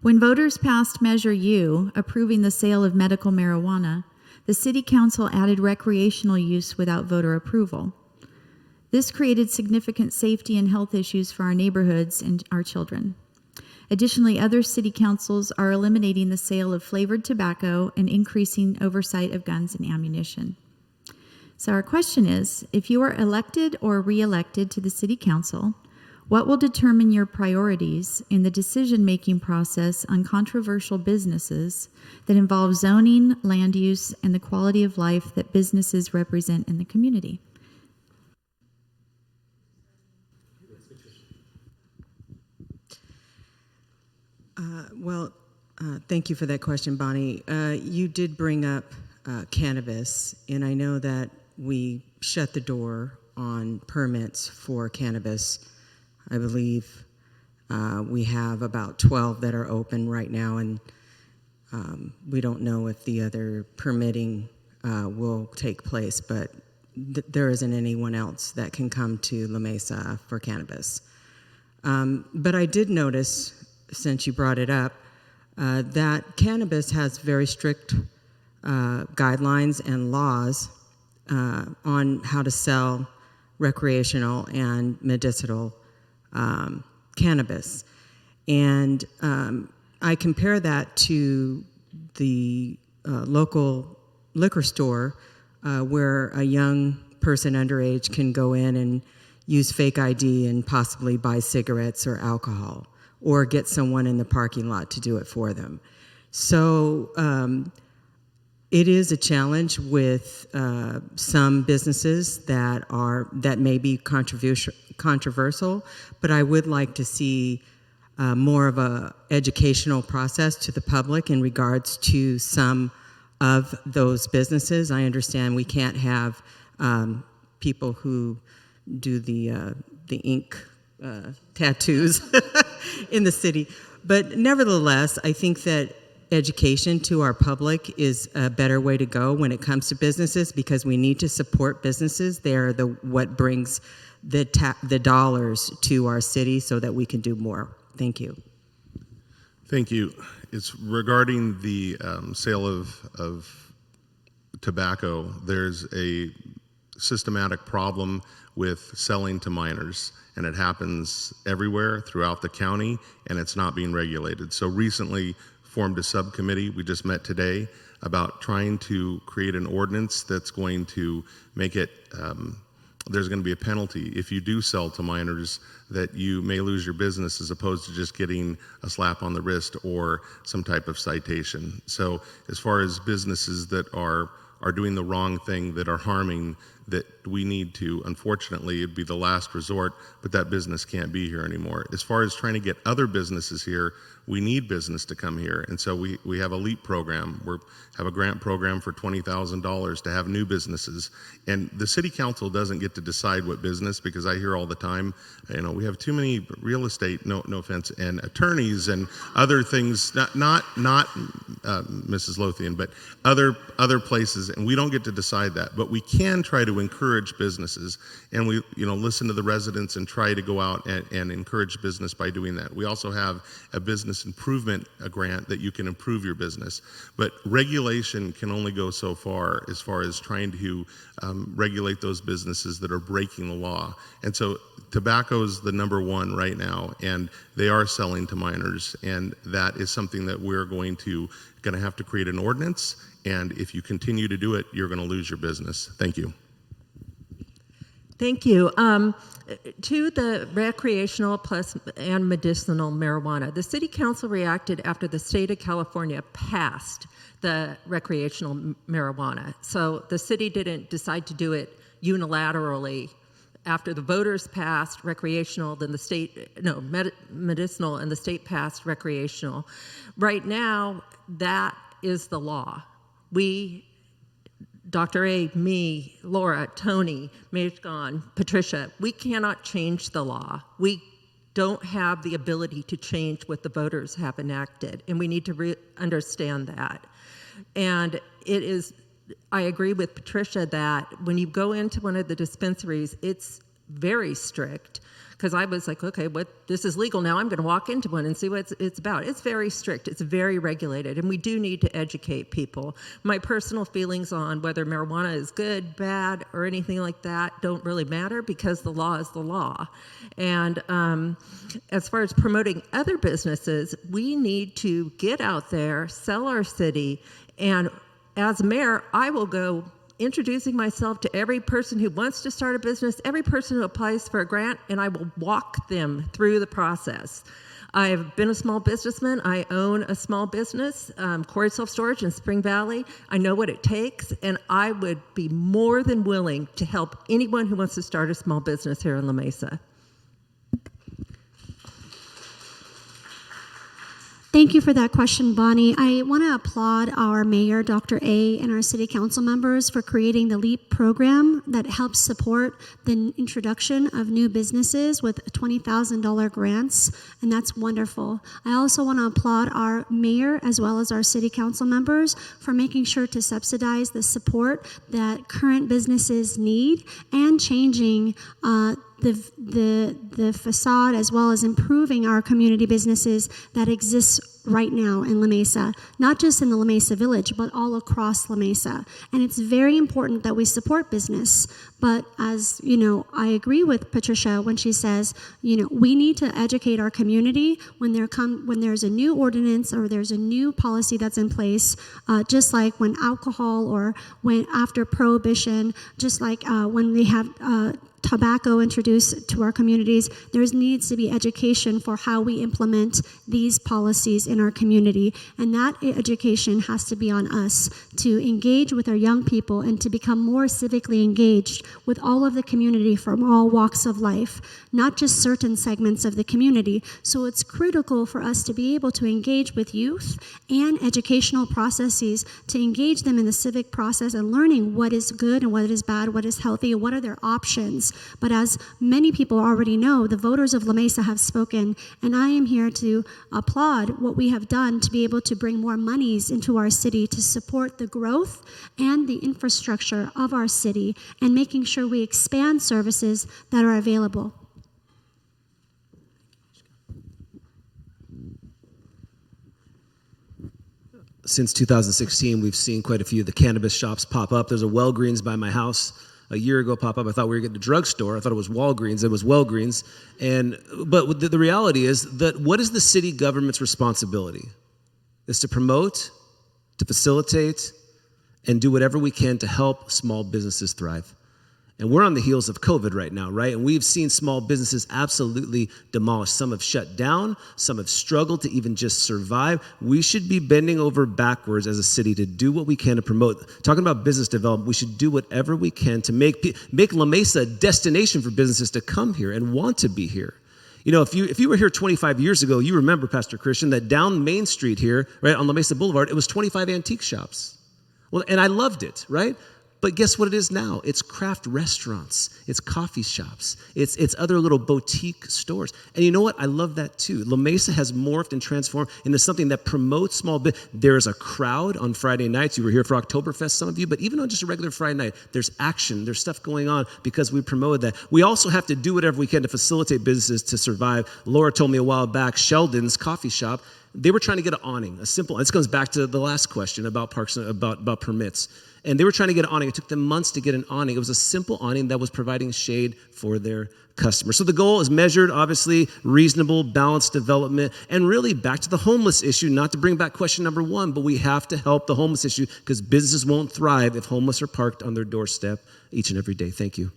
When voters passed Measure U, approving the sale of medical marijuana, the City Council added recreational use without voter approval. This created significant safety and health issues for our neighborhoods and our children. Additionally, other city councils are eliminating the sale of flavored tobacco and increasing oversight of guns and ammunition. So our question is, if you are elected or re-elected to the City Council, what will determine your priorities in the decision-making process on controversial businesses that involve zoning, land use, and the quality of life that businesses represent in the community? Thank you for that question, Bonnie. You did bring up cannabis, and I know that we shut the door on permits for cannabis. I believe we have about 12 that are open right now, and we don't know if the other permitting will take place, but there isn't anyone else that can come to La Mesa for cannabis. But I did notice, since you brought it up, that cannabis has very strict guidelines and laws on how to sell recreational and medicinal cannabis. And I compare that to the local liquor store where a young person underage can go in and use fake ID and possibly buy cigarettes or alcohol, or get someone in the parking lot to do it for them. So it is a challenge with some businesses that may be controversial, but I would like to see more of a educational process to the public in regards to some of those businesses. I understand we can't have people who do the ink tattoos in the city, but nevertheless, I think that education to our public is a better way to go when it comes to businesses, because we need to support businesses. They're what brings the dollars to our city so that we can do more. Thank you. Thank you. It's regarding the sale of tobacco. There's a systematic problem with selling to minors, and it happens everywhere throughout the county, and it's not being regulated. So recently formed a subcommittee, we just met today, about trying to create an ordinance that's going to make it, there's going to be a penalty if you do sell to minors, that you may lose your business as opposed to just getting a slap on the wrist or some type of citation. So as far as businesses that are doing the wrong thing, that are harming, that we need to, unfortunately, it'd be the last resort, but that business can't be here anymore. As far as trying to get other businesses here, we need business to come here. And so we have a LEAP program. We have a grant program for $20,000 to have new businesses. And the city council doesn't get to decide what business, because I hear all the time, we have too many real estate, no offense, and attorneys and other things, not Mrs. Lothian, but other places, and we don't get to decide that. But we can try to encourage businesses, and we listen to the residents and try to go out and encourage business by doing that. We also have a business improvement grant that you can improve your business, but regulation can only go so far as trying to regulate those businesses that are breaking the law. And so tobacco is the number one right now, and they are selling to minors, and that is something that we're going to have to create an ordinance, and if you continue to do it, you're going to lose your business. Thank you. Thank you. To the recreational plus and medicinal marijuana, the City Council reacted after the state of California passed the recreational marijuana. So the city didn't decide to do it unilaterally after the voters passed recreational, then the state, medicinal, and the state passed recreational. Right now, that is the law. We, Dr. A, me, Laura, Tony, Meshgon, Patricia, we cannot change the law. We don't have the ability to change what the voters have enacted, and we need to understand that. And it is, I agree with Patricia that when you go into one of the dispensaries, it's very strict. Because I was like, okay, this is legal now. I'm going to walk into one and see what it's about. It's very strict. It's very regulated, and we do need to educate people. My personal feelings on whether marijuana is good, bad, or anything like that don't really matter because the law is the law. And as far as promoting other businesses, we need to get out there, sell our city, and as mayor, I will go introducing myself to every person who wants to start a business, every person who applies for a grant, and I will walk them through the process. I've been a small businessman. I own a small business, Quarry Self-Storage in Spring Valley. I know what it takes, and I would be more than willing to help anyone who wants to start a small business here in La Mesa. Thank you for that question, Bonnie. I want to applaud our mayor, Dr. A, and our city council members for creating the LEAP program that helps support the introduction of new businesses with $20,000 grants, and that's wonderful. I also want to applaud our mayor as well as our city council members for making sure to subsidize the support that current businesses need and changing the facade as well as improving our community businesses that exist right now in La Mesa, not just in the La Mesa Village, but all across La Mesa. And it's very important that we support business. But as you know, I agree with Patricia when she says, we need to educate our community when there's a new ordinance or there's a new policy that's in place, just like when alcohol or when after prohibition, just like when we have tobacco introduced to our communities, there needs to be education for how we implement these policies in our community. And that education has to be on us to engage with our young people and to become more civically engaged with all of the community from all walks of life, not just certain segments of the community. So it's critical for us to be able to engage with youth and educational processes, to engage them in the civic process and learning what is good and what is bad, what is healthy, and what are their options. But as many people already know, the voters of La Mesa have spoken, and I am here to applaud what we have done to be able to bring more monies into our city to support the growth and the infrastructure of our city and making sure we expand services that are available. Since 2016, we've seen quite a few of the cannabis shops pop up. There's a Walgreens by my house a year ago pop up. I thought we were getting a drugstore. I thought it was Walgreens. It was Walgreens. But the reality is that what is the city government's responsibility? Is to promote, to facilitate, and do whatever we can to help small businesses thrive. And we're on the heels of COVID right now, right? And we've seen small businesses absolutely demolished. Some have shut down. Some have struggled to even just survive. We should be bending over backwards as a city to do what we can to promote. Talking about business development, we should do whatever we can to make La Mesa a destination for businesses to come here and want to be here. If you were here 25 years ago, you remember, Pastor Christian, that down Main Street here, right on La Mesa Boulevard, it was 25 antique shops. Well, and I loved it, right? But guess what it is now? It's craft restaurants. It's coffee shops. It's other little boutique stores. And you know what? I love that too. La Mesa has morphed and transformed into something that promotes small business. There's a crowd on Friday nights. You were here for Oktoberfest, some of you, but even on just a regular Friday night, there's action. There's stuff going on because we promoted that. We also have to do whatever we can to facilitate businesses to survive. Laura told me a while back, Sheldon's coffee shop, they were trying to get an awning, this goes back to the last question about parks, about permits. And they were trying to get an awning. It took them months to get an awning. It was a simple awning that was providing shade for their customers. So the goal is measured, obviously, reasonable, balanced development, and really back to the homeless issue, not to bring back question number one, but we have to help the homeless issue because businesses won't thrive if homeless are parked on their doorstep each and every day. Thank you.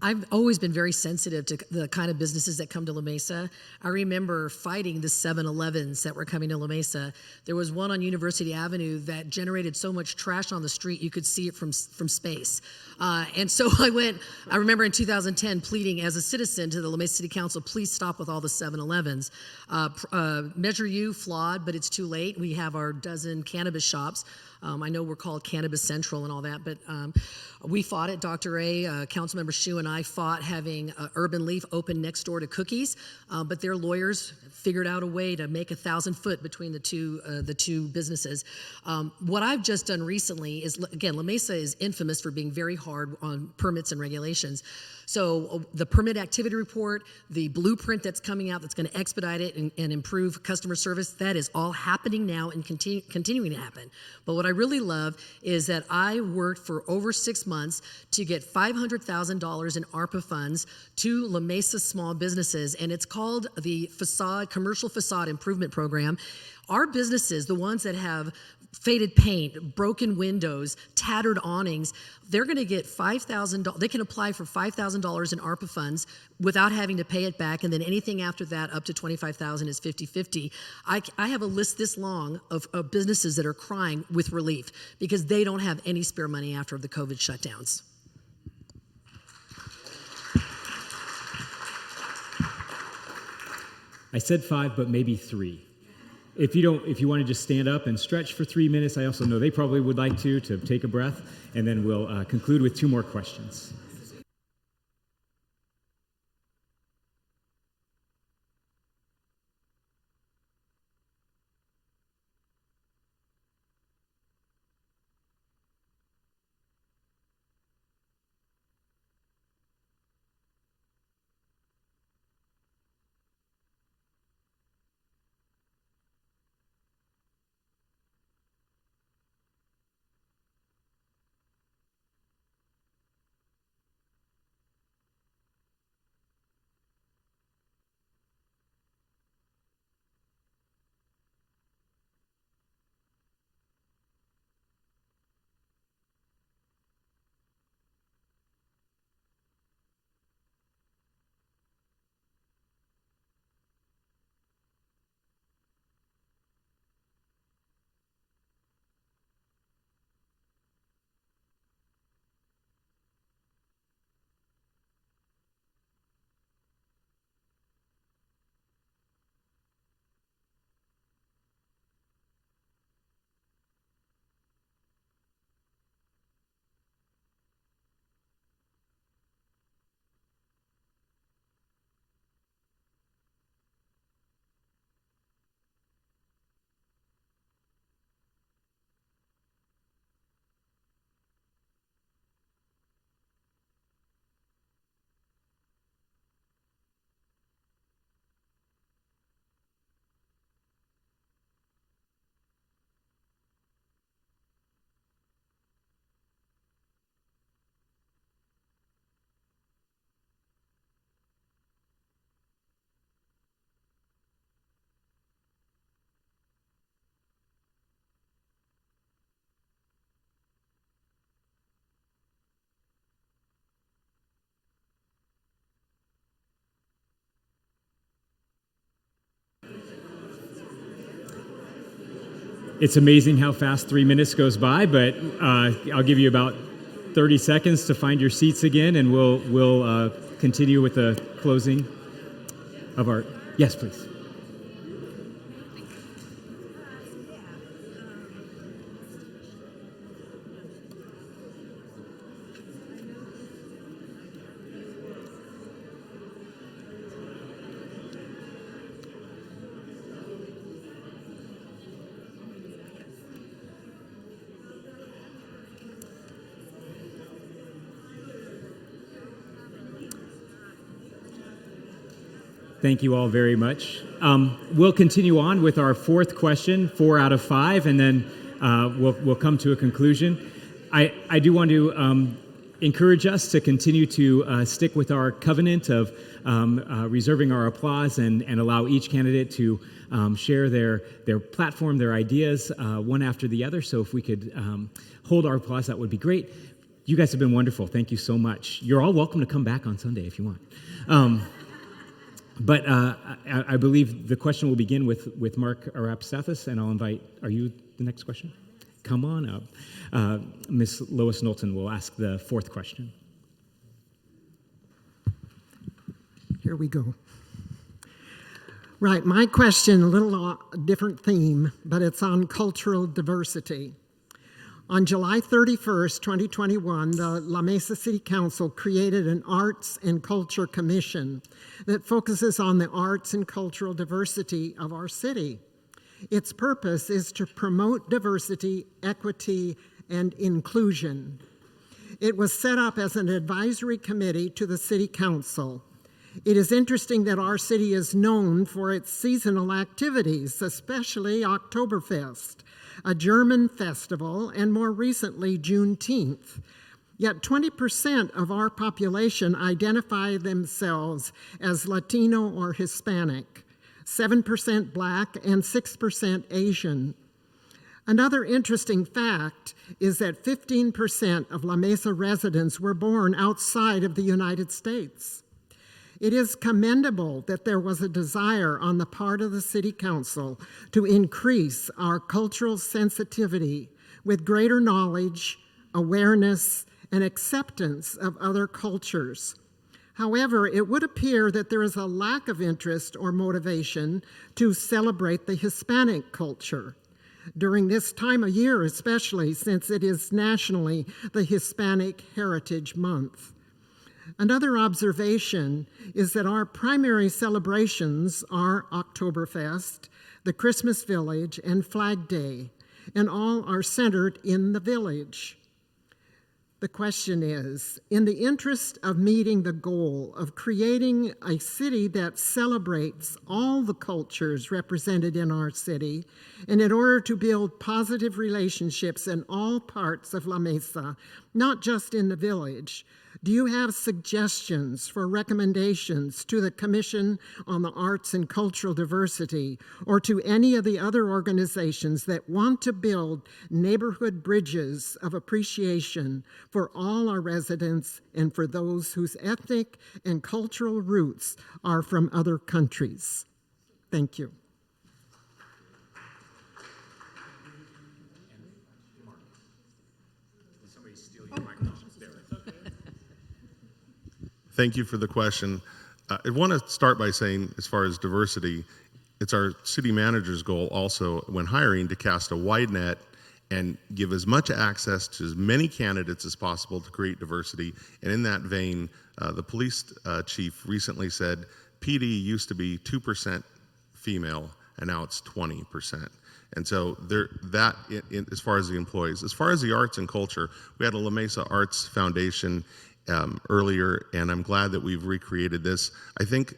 I've always been very sensitive to the kind of businesses that come to La Mesa. I remember fighting the 7-Elevens that were coming to La Mesa. There was one on University Avenue that generated so much trash on the street you could see it from space. And so I remember in 2010 pleading as a citizen to the La Mesa City Council, please stop with all the 7-Elevens. Measure U, flawed, but it's too late. We have our dozen cannabis shops. I know we're called Cannabis Central and all that, but we fought it. Dr. A, Councilmember Shu and I fought having Urban Leaf open next door to Cookies, but their lawyers figured out a way to make 1,000 foot between the two businesses. What I've just done recently is, again, La Mesa is infamous for being very hard on permits and regulations. So the permit activity report, the blueprint that's coming out that's going to expedite it and improve customer service, that is all happening now and continuing to happen. But what I really love is that I worked for over 6 months to get $500,000 in ARPA funds to La Mesa small businesses, and it's called the Commercial Facade Improvement Program. Our businesses, the ones that have faded paint, broken windows, tattered awnings, they're going to get $5,000. They can apply for $5,000 in ARPA funds without having to pay it back, and then anything after that up to $25,000 is 50-50. I have a list this long of businesses that are crying with relief because they don't have any spare money after the COVID shutdowns. I said 5, but maybe 3. If you want to just stand up and stretch for 3 minutes, I also know they probably would like to take a breath, and then we'll conclude with 2 more questions. It's amazing how fast 3 minutes goes by, but I'll give you about 30 seconds to find your seats again, and we'll continue with the closing of our... Yes, please. Thank you all very much. We'll continue on with our 4th question, 4 out of 5, and then we'll come to a conclusion. I do want to encourage us to continue to stick with our covenant of reserving our applause and allow each candidate to share their platform, their ideas, one after the other. So if we could hold our applause, that would be great. You guys have been wonderful. Thank you so much. You're all welcome to come back on Sunday if you want. But I believe the question will begin with Mark Arapastathis, and I'll invite, are you the next question? Come on up. Ms. Lois Knowlton will ask the fourth question. Here we go. Right, my question, a little different theme, but it's on cultural diversity. On July 31st, 2021, the La Mesa City Council created an Arts and Culture Commission that focuses on the arts and cultural diversity of our city. Its purpose is to promote diversity, equity, and inclusion. It was set up as an advisory committee to the City Council. It is interesting that our city is known for its seasonal activities, especially Oktoberfest, a German festival, and more recently, Juneteenth. Yet 20% of our population identify themselves as Latino or Hispanic, 7% Black, and 6% Asian. Another interesting fact is that 15% of La Mesa residents were born outside of the United States. It is commendable that there was a desire on the part of the City Council to increase our cultural sensitivity with greater knowledge, awareness, and acceptance of other cultures. However, it would appear that there is a lack of interest or motivation to celebrate the Hispanic culture during this time of year, especially since it is nationally the Hispanic Heritage Month. Another observation is that our primary celebrations are Oktoberfest, the Christmas Village, and Flag Day, and all are centered in the village. The question is, in the interest of meeting the goal of creating a city that celebrates all the cultures represented in our city, and in order to build positive relationships in all parts of La Mesa, not just in the village, do you have suggestions for recommendations to the Commission on the Arts and Cultural Diversity or to any of the other organizations that want to build neighborhood bridges of appreciation for all our residents and for those whose ethnic and cultural roots are from other countries? Thank you. Thank you for the question. I want to start by saying, as far as diversity, it's our city manager's goal also when hiring to cast a wide net and give as much access to as many candidates as possible to create diversity. And in that vein, the police chief recently said PD used to be 2% female, and now it's 20%. And so as far as the employees. As far as the arts and culture, we had a La Mesa Arts Foundation earlier, and I'm glad that we've recreated this. I think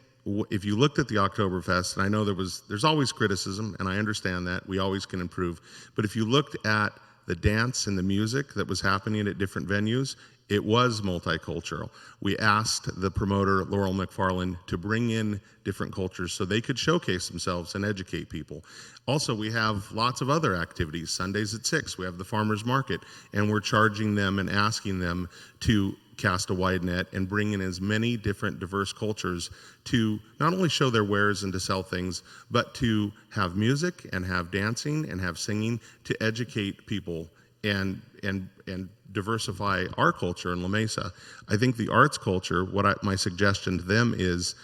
if you looked at the Oktoberfest, and I know there's always criticism, and I understand that, we always can improve, but if you looked at the dance and the music that was happening at different venues, it was multicultural. We asked the promoter, Laurel McFarland, to bring in different cultures so they could showcase themselves and educate people. Also, we have lots of other activities. Sundays at 6, we have the farmers market, and we're charging them and asking them to cast a wide net and bring in as many different diverse cultures to not only show their wares and to sell things, but to have music and have dancing and have singing to educate people and diversify our culture in La Mesa. I think the arts culture, my suggestion to them is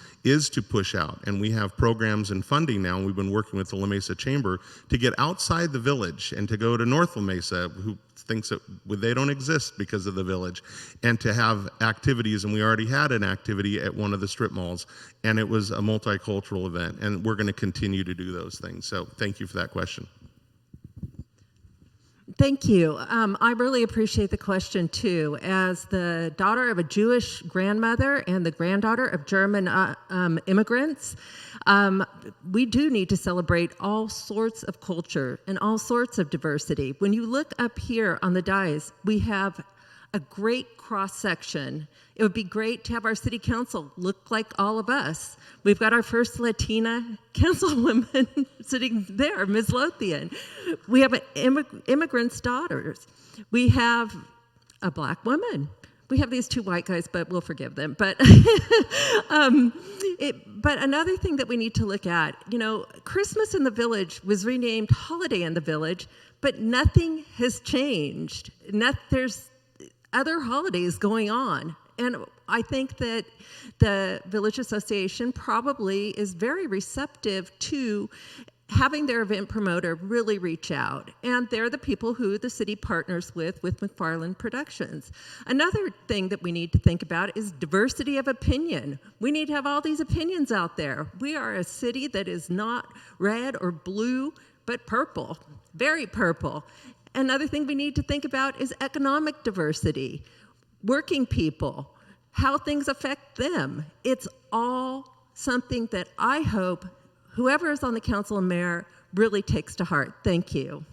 to push out. And we have programs and funding now, and we've been working with the La Mesa Chamber to get outside the village and to go to North La Mesa, who thinks that they don't exist because of the village, and to have activities. And we already had an activity at one of the strip malls, and it was a multicultural event, and we're going to continue to do those things. So thank you for that question. Thank you. I really appreciate the question, too. As the daughter of a Jewish grandmother and the granddaughter of German immigrants, we do need to celebrate all sorts of culture and all sorts of diversity. When you look up here on the dais, we have a great cross-section. It would be great to have our city council look like all of us. We've got our first Latina councilwoman sitting there, Ms. Lothian. We have immigrants' daughters. We have a black woman. We have these two white guys, but we'll forgive them. But but another thing that we need to look at, Christmas in the Village was renamed Holiday in the Village, but nothing has changed. There's other holidays going on. And I think that the Village Association probably is very receptive to having their event promoter really reach out. And they're the people who the city partners with McFarland Productions. Another thing that we need to think about is diversity of opinion. We need to have all these opinions out there. We are a city that is not red or blue, but purple, very purple. Another thing we need to think about is economic diversity, working people, how things affect them. It's all something that I hope whoever is on the council and mayor really takes to heart. Thank you.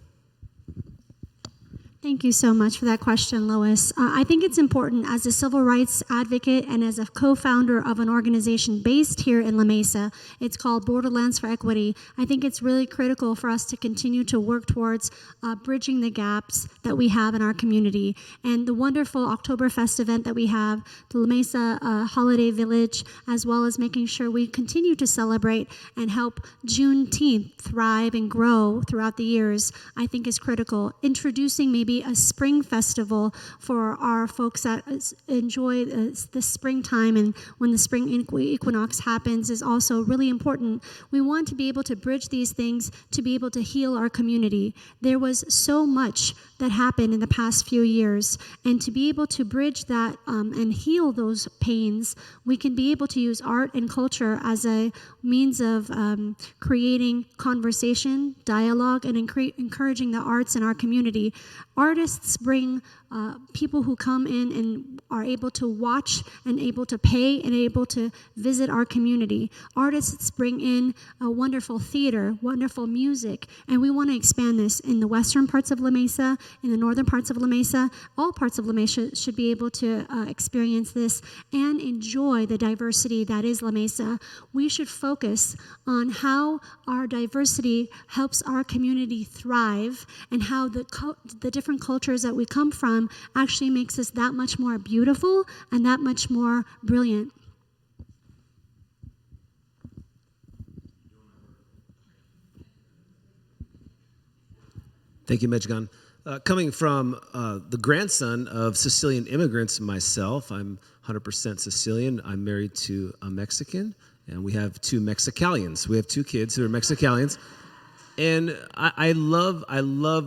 Thank you so much for that question, Lois. I think it's important as a civil rights advocate and as a co-founder of an organization based here in La Mesa. It's called Borderlands for Equity. I think it's really critical for us to continue to work towards bridging the gaps that we have in our community. And the wonderful Oktoberfest event that we have, the La Mesa Holiday Village, as well as making sure we continue to celebrate and help Juneteenth thrive and grow throughout the years, I think is critical. Introducing maybe a spring festival for our folks that enjoy the springtime and when the spring equinox happens is also really important. We want to be able to bridge these things to be able to heal our community. There was so much that happened in the past few years, and to be able to bridge that and heal those pains, we can be able to use art and culture as a means of creating conversation, dialogue, and encouraging the arts in our community. Artists bring people who come in and are able to watch and able to pay and able to visit our community. Artists bring in a wonderful theater, wonderful music, and we want to expand this in the western parts of La Mesa, in the northern parts of La Mesa. All parts of La Mesa should be able to experience this and enjoy the diversity that is La Mesa. We should focus on how our diversity helps our community thrive and how the different cultures that we come from actually makes us that much more beautiful and that much more brilliant. Thank you, Mejgan. Coming from the grandson of Sicilian immigrants myself, I'm 100% Sicilian. I'm married to a Mexican, and we have two Mexicalians. We have two kids who are Mexicalians. And I love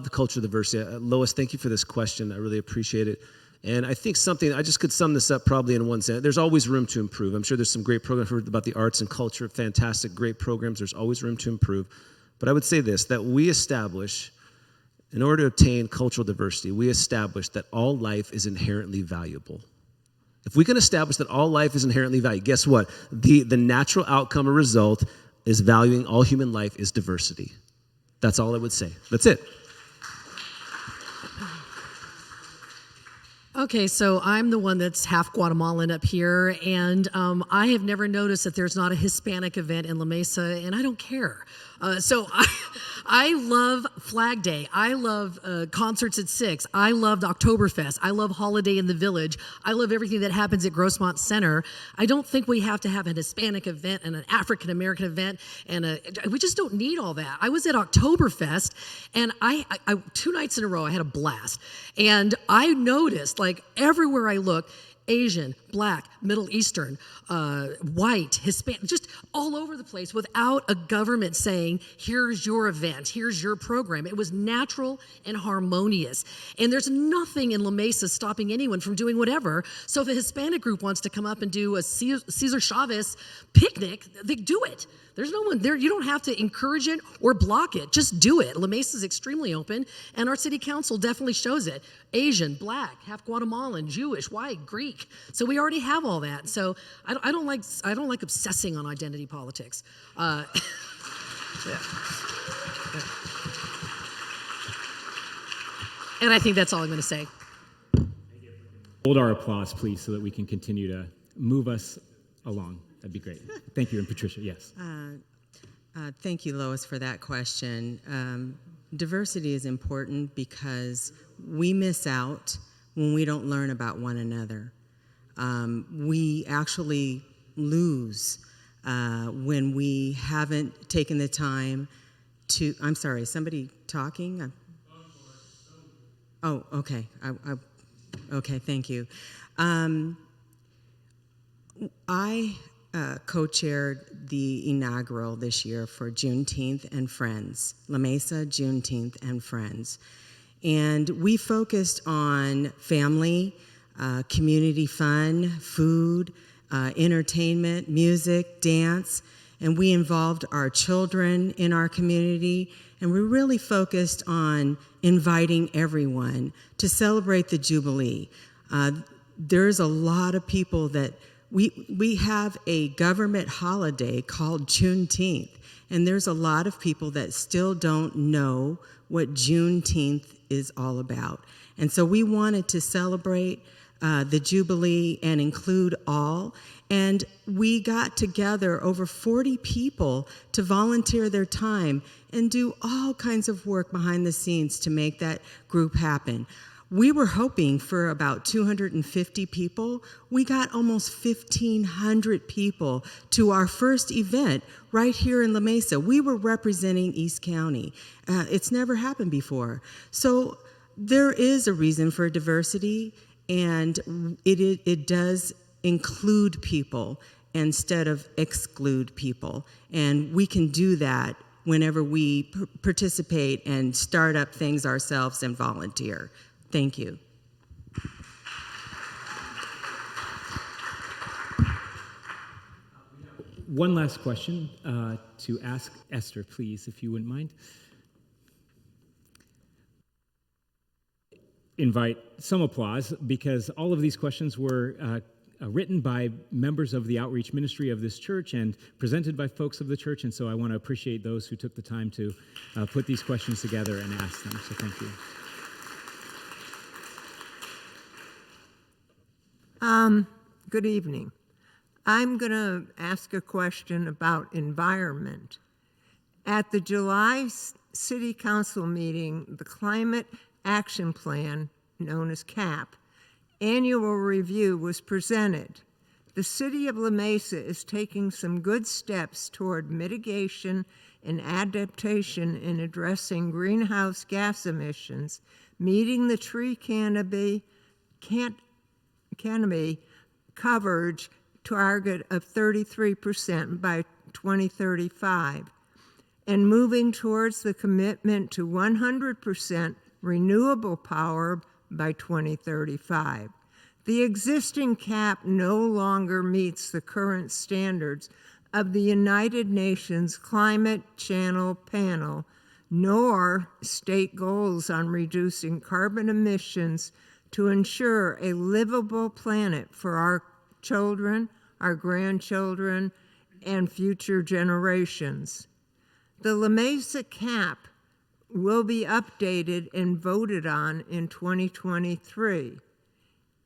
the cultural diversity. Lois, thank you for this question. I really appreciate it. And I think I just could sum this up probably in one sentence. There's always room to improve. I'm sure there's some great programs about the arts and culture, fantastic, great programs. There's always room to improve. But I would say this, that we establish, in order to obtain cultural diversity, we establish that all life is inherently valuable. If we can establish that all life is inherently valuable, guess what? The natural outcome or result is valuing all human life is diversity. That's all I would say. That's it. Okay, so I'm the one that's half Guatemalan up here, and I have never noticed that there's not a Hispanic event in La Mesa, and I don't care. So I love Flag Day. I love concerts at 6. I loved Oktoberfest. I love Holiday in the Village. I love everything that happens at Grossmont Center. I don't think we have to have an Hispanic event and an African American event, and we just don't need all that. I was at Oktoberfest, and I 2 nights in a row I had a blast, and I noticed like everywhere I looked, Asian, Black, Middle Eastern, white, Hispanic, just all over the place without a government saying, here's your event, here's your program. It was natural and harmonious. And there's nothing in La Mesa stopping anyone from doing whatever. So if a Hispanic group wants to come up and do a Cesar Chavez picnic, they do it. There's no one there. You don't have to encourage it or block it. Just do it. La Mesa is extremely open, and our city council definitely shows it. Asian, Black, half Guatemalan, Jewish, white, Greek. So we already have all that. So I don't like obsessing on identity politics. Yeah. And I think that's all I'm going to say. Hold our applause, please, so that we can continue to move us along. That'd be great. Thank you. And Patricia, yes. Thank you, Lois, for that question. Diversity is important because we miss out when we don't learn about one another. We actually lose when we haven't taken the time to. I'm sorry, somebody talking? Oh, okay. Okay, thank you. I co-chaired the inaugural this year for Juneteenth and Friends, La Mesa Juneteenth and Friends. And we focused on family, community fun, food, entertainment, music, dance, and we involved our children in our community, and we really focused on inviting everyone to celebrate the Jubilee. There's a lot of people that we have a government holiday called Juneteenth, and there's a lot of people that still don't know what Juneteenth is all about. And so we wanted to celebrate the Jubilee and include all. And we got together over 40 people to volunteer their time and do all kinds of work behind the scenes to make that group happen. We were hoping for about 250 people. We got almost 1,500 people to our first event right here in La Mesa. We were representing East County. It's never happened before. So there is a reason for diversity, and it does include people instead of exclude people. And we can do that whenever we participate and start up things ourselves and volunteer. Thank you. One last question to ask Esther, please, if you wouldn't mind. Invite some applause, because all of these questions were written by members of the outreach ministry of this church and presented by folks of the church, and so I want to appreciate those who took the time to put these questions together and ask them, so thank you. Good evening. I'm going to ask a question about environment. At the July City Council meeting, the Climate Action Plan, known as CAP, annual review was presented. The City of La Mesa is taking some good steps toward mitigation and adaptation in addressing greenhouse gas emissions, meeting the tree canopy coverage target of 33% by 2035, and moving towards the commitment to 100% renewable power by 2035. The existing cap no longer meets the current standards of the United Nations Climate Channel Panel, nor state goals on reducing carbon emissions to ensure a livable planet for our children, our grandchildren, and future generations. The La Mesa CAP will be updated and voted on in 2023.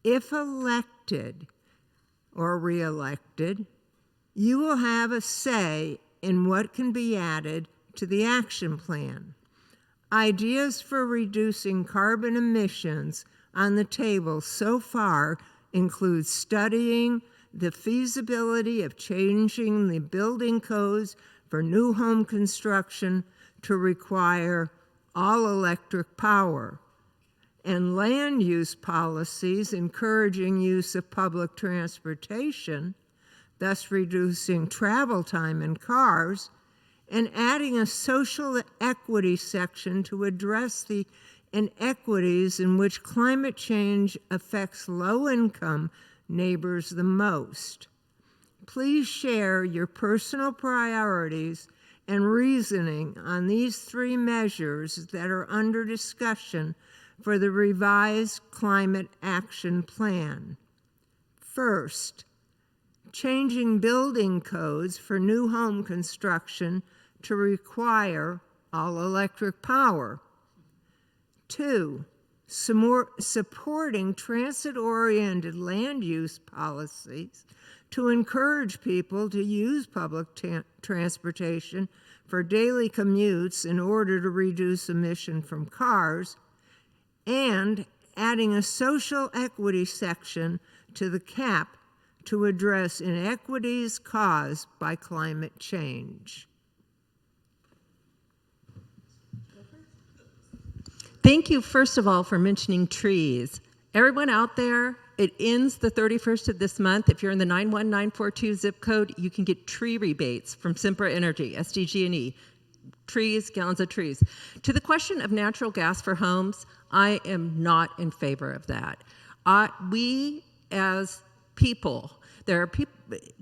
If elected or re-elected, you will have a say in what can be added to the action plan. Ideas for reducing carbon emissions on the table so far include studying the feasibility of changing the building codes for new home construction to require all-electric power, and land use policies encouraging use of public transportation, thus reducing travel time in cars, and adding a social equity section to address the inequities in which climate change affects low-income neighbors the most. Please share your personal priorities and reasoning on these three measures that are under discussion for the revised Climate Action Plan. First, changing building codes for new home construction to require all-electric power. 2, supporting transit-oriented land use policies to encourage people to use public transportation for daily commutes in order to reduce emission from cars, and adding a social equity section to the cap to address inequities caused by climate change. Thank you, first of all, for mentioning trees. Everyone out there, it ends the 31st of this month. If you're in the 91942 zip code, you can get tree rebates from Sempra Energy, SDG&E. Trees, gallons of trees. To the question of natural gas for homes, I am not in favor of that. We, as people, there are people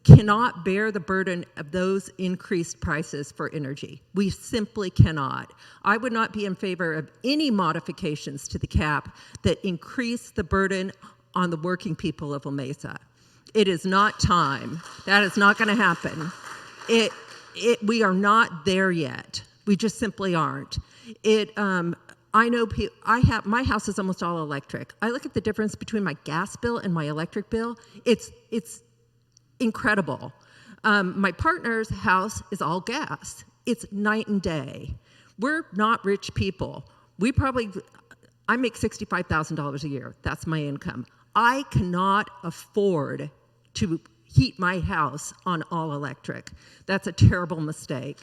cannot bear the burden of those increased prices for energy. We simply cannot. I would not be in favor of any modifications to the cap that increase the burden on the working people of La Mesa. It is not time. That is not going to happen. We are not there yet. We just simply aren't. I know my house is almost all electric. I look at the difference between my gas bill and my electric bill. It's incredible. My partner's house is all gas. It's night and day. We're not rich people. I make $65,000 a year. That's my income. I cannot afford to heat my house on all electric. That's a terrible mistake.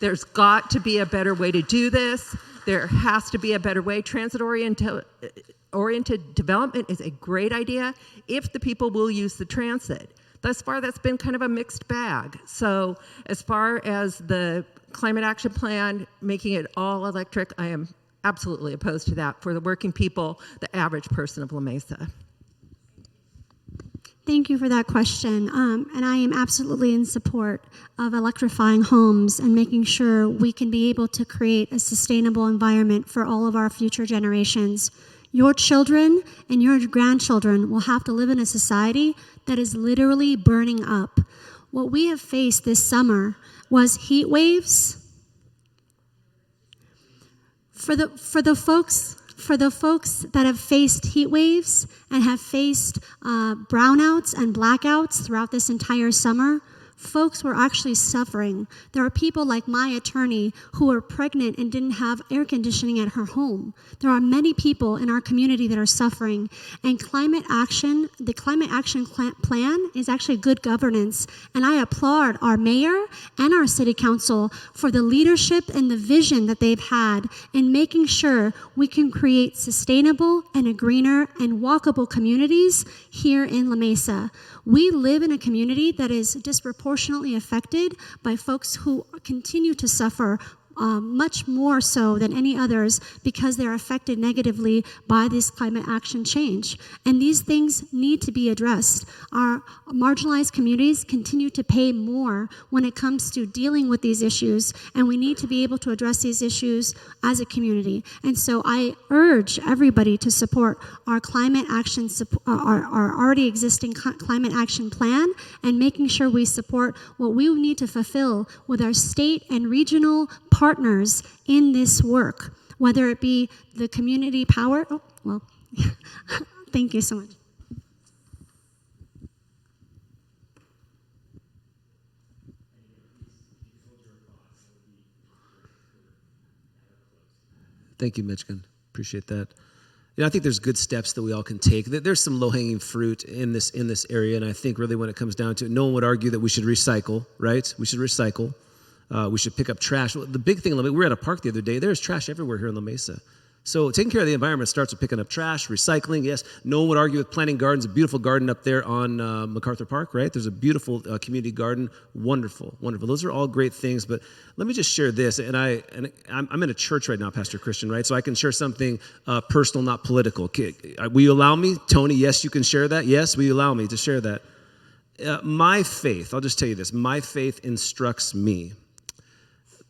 There's got to be a better way to do this. There has to be a better way. Transit-oriented development is a great idea if the people will use the transit. Thus far, that's been kind of a mixed bag. So as far as the climate action plan, making it all electric, I am absolutely opposed to that for the working people, the average person of La Mesa. Thank you for that question. And I am absolutely in support of electrifying homes and making sure we can be able to create a sustainable environment for all of our future generations. Your children and your grandchildren will have to live in a society that is literally burning up. What we have faced this summer was heat waves. For the folks that have faced heat waves and have faced brownouts and blackouts throughout this entire summer, folks were actually suffering. There are people like my attorney who are pregnant and didn't have air conditioning at her home. There are many people in our community that are suffering. And the climate action plan is actually good governance. And I applaud our mayor and our city council for the leadership and the vision that they've had in making sure we can create sustainable and a greener and walkable communities here in La Mesa. We live in a community that is disproportionately affected by folks who continue to suffer much more so than any others because they're affected negatively by this climate action change. And these things need to be addressed. Our marginalized communities continue to pay more when it comes to dealing with these issues, and we need to be able to address these issues as a community. And so I urge everybody to support our climate action, our already existing climate action plan, and making sure we support what we need to fulfill with our state and regional partners in this work, whether it be the community power. Oh, well, thank you so much. Thank you, Michigan. Appreciate that. I think there's good steps that we all can take. There's some low-hanging fruit in this area, and I think really when it comes down to it, no one would argue that we should recycle, right? We should recycle. We should pick up trash. The big thing, we were at a park the other day. There's trash everywhere here in La Mesa. So taking care of the environment starts with picking up trash, recycling. Yes, no one would argue with planting gardens. A beautiful garden up there on MacArthur Park, right? There's a beautiful community garden. Wonderful, wonderful. Those are all great things. But let me just share this. And I'm in a church right now, Pastor Christian, right? So I can share something personal, not political. Will you allow me? Tony, yes, you can share that. Yes, will you allow me to share that? My faith, I'll just tell you this. My faith instructs me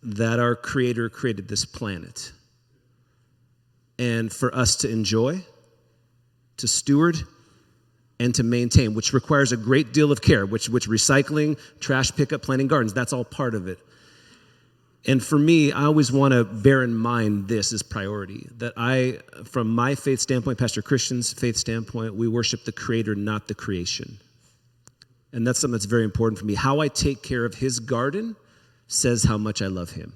that our Creator created this planet. And for us to enjoy, to steward, and to maintain, which requires a great deal of care, which recycling, trash pickup, planting gardens, that's all part of it. And for me, I always want to bear in mind this as priority, that from my faith standpoint, Pastor Christian's faith standpoint, we worship the Creator, not the creation. And that's something that's very important for me. How I take care of His garden says how much I love Him.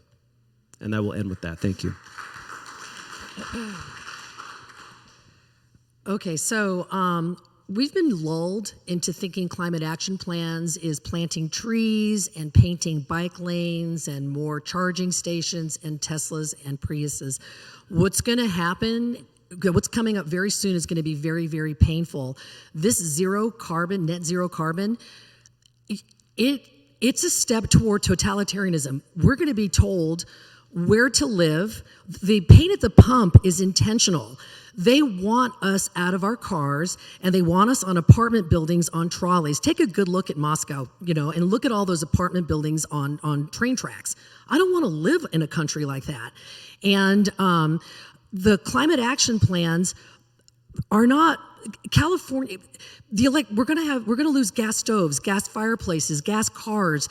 And I will end with that. Thank you. Okay, so we've been lulled into thinking climate action plans is planting trees and painting bike lanes and more charging stations and Teslas and Priuses. What's going to happen, what's coming up very soon is going to be very, very painful. This zero carbon, net zero carbon, it's a step toward totalitarianism. We're going to be told where to live. The pain at the pump is intentional. They want us out of our cars, and they want us on apartment buildings on trolleys. Take a good look at Moscow, and look at all those apartment buildings on train tracks. I don't want to live in a country like that. And the climate action plans are not California. We're gonna lose gas stoves, gas fireplaces, gas cars,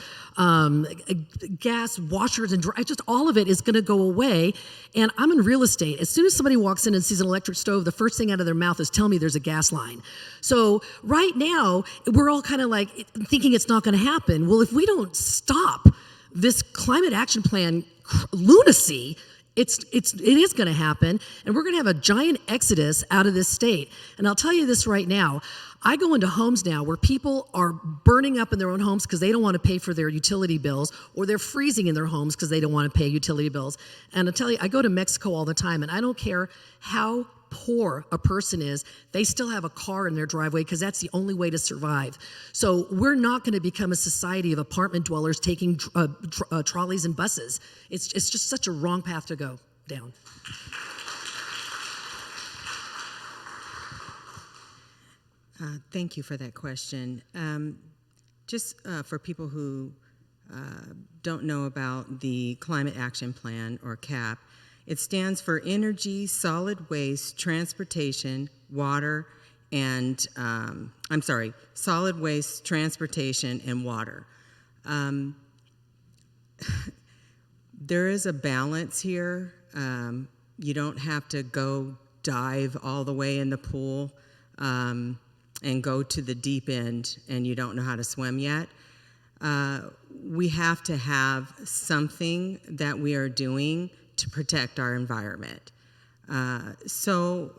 gas washers and dryers. Just all of it is gonna go away. And I'm in real estate. As soon as somebody walks in and sees an electric stove, the first thing out of their mouth is tell me there's a gas line. So right now we're all kind of like thinking it's not gonna happen. Well, if we don't stop this climate action plan lunacy, it is going to happen, and we're going to have a giant exodus out of this state. And I'll tell you this right now. I go into homes now where people are burning up in their own homes because they don't want to pay for their utility bills, or they're freezing in their homes because they don't want to pay utility bills. And I'll tell you, I go to Mexico all the time, and I don't care how poor a person is, they still have a car in their driveway because that's the only way to survive. So we're not going to become a society of apartment dwellers taking trolleys and buses. It's just such a wrong path to go down. Thank you for that question. Just for people who don't know about the Climate Action Plan, or CAP, it stands for Energy, Solid Waste, Transportation, Water, and, Solid Waste, Transportation, and Water. There is a balance here. You don't have to go dive all the way in the pool and go to the deep end and you don't know how to swim yet. We have to have something that we are doing to protect our environment. So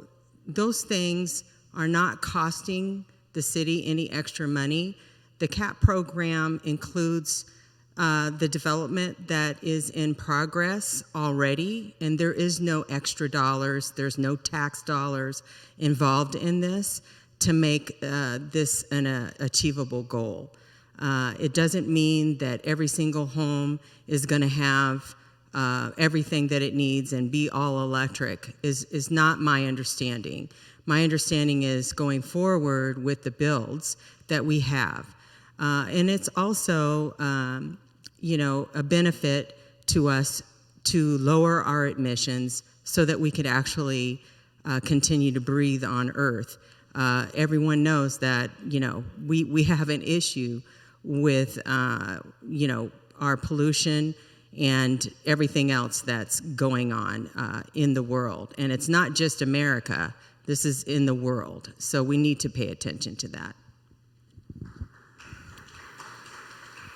those things are not costing the city any extra money. The CAP program includes the development that is in progress already, and there is no extra dollars, there's no tax dollars involved in this to make this an achievable goal. It doesn't mean that every single home is going to have everything that it needs and be all electric is not my understanding. My understanding is going forward with the builds that we have. And it's also, a benefit to us to lower our emissions so that we could actually continue to breathe on Earth. Everyone knows that, we have an issue with, our pollution and everything else that's going on in the world. And it's not just America, this is in the world. So we need to pay attention to that.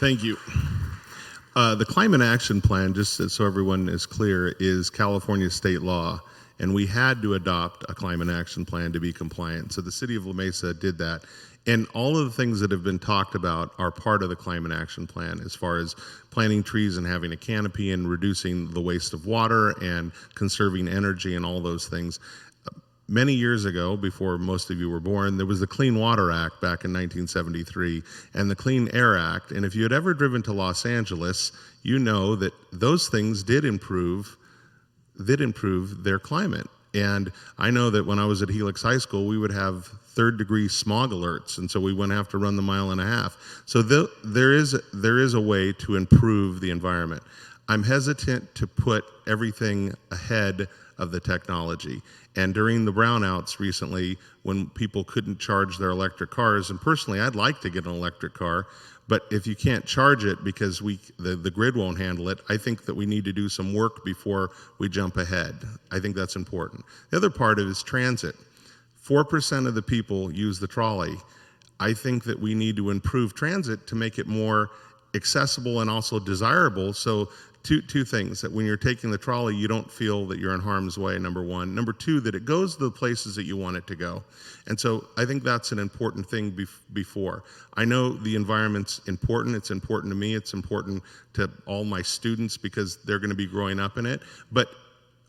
Thank you. The Climate Action Plan, just so everyone is clear, is California state law, and we had to adopt a Climate Action Plan to be compliant. So the city of La Mesa did that. And all of the things that have been talked about are part of the Climate Action Plan, as far as planting trees and having a canopy and reducing the waste of water and conserving energy and all those things. Many years ago, before most of you were born, there was the Clean Water Act back in 1973 and the Clean Air Act. And if you had ever driven to Los Angeles, you know that those things did improve their climate. And I know that when I was at Helix High School, we would have third-degree smog alerts, and so we wouldn't have to run the mile and a half. So there is a way to improve the environment. I'm hesitant to put everything ahead of the technology. And during the brownouts recently, when people couldn't charge their electric cars, and personally, I'd like to get an electric car, but if you can't charge it because the grid won't handle it, I think that we need to do some work before we jump ahead. I think that's important. The other part of it is transit. 4% of the people use the trolley. I think that we need to improve transit to make it more accessible and also desirable, so two things: that when you're taking the trolley, you don't feel that you're in harm's way, number one. Number two, that it goes to the places that you want it to go. And so I think that's an important thing before. I know the environment's important. It's important to me. It's important to all my students because they're going to be growing up in it. But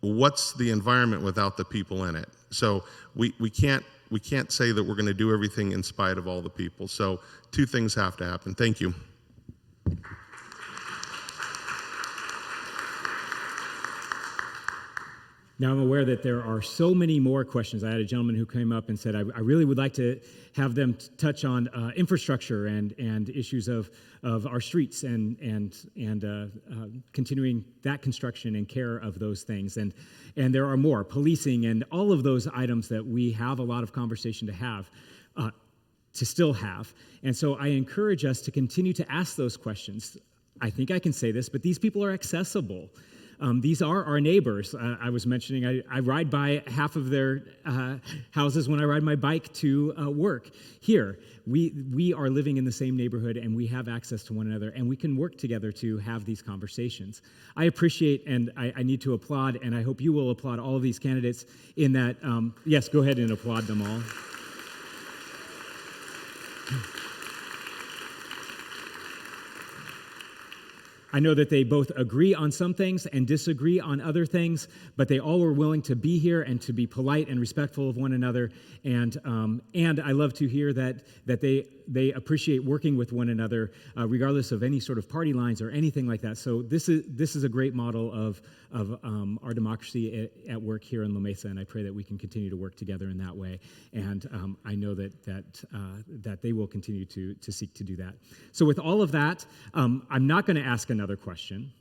what's the environment without the people in it? So we can't say that we're going to do everything in spite of all the people. So two things have to happen. Thank you. Now, I'm aware that there are so many more questions. I had a gentleman who came up and said, I really would like to have them touch on infrastructure and issues of our streets and continuing that construction and care of those things. And there are more, policing and all of those items that we have a lot of conversation to have, to still have. And so I encourage us to continue to ask those questions. I think I can say this, but these people are accessible. These are our neighbors. I was mentioning I ride by half of their houses when I ride my bike to work. Here, we are living in the same neighborhood, and we have access to one another, and we can work together to have these conversations. I appreciate, and I need to applaud, and I hope you will applaud all of these candidates in that, yes, go ahead and applaud them all. I know that they both agree on some things and disagree on other things, but they all were willing to be here and to be polite and respectful of one another. And I love to hear that they appreciate working with one another, regardless of any sort of party lines or anything like that. So this is a great model of our democracy at work here in La Mesa, and I pray that we can continue to work together in that way. And I know that they will continue to seek to do that. So with all of that, I'm not going to ask another question,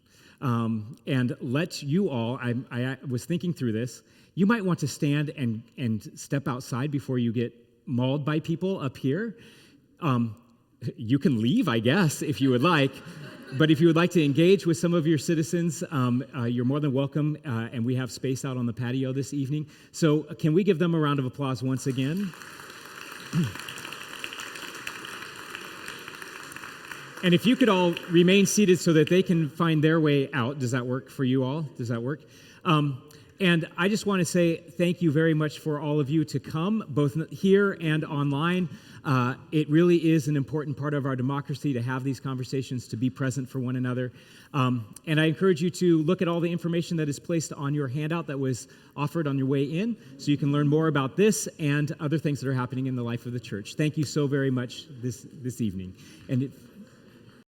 and let you all. I was thinking through this. You might want to stand and step outside before you get mauled by people up here. You can leave, I guess, if you would like. But if you would like to engage with some of your citizens, you're more than welcome, and we have space out on the patio this evening. So can we give them a round of applause once again? And if you could all remain seated so that they can find their way out. Does that work for you all? Does that work? And I just want to say thank you very much for all of you to come, both here and online. It really is an important part of our democracy to have these conversations, to be present for one another. And I encourage you to look at all the information that is placed on your handout that was offered on your way in, so you can learn more about this and other things that are happening in the life of the church. Thank you so very much this evening. And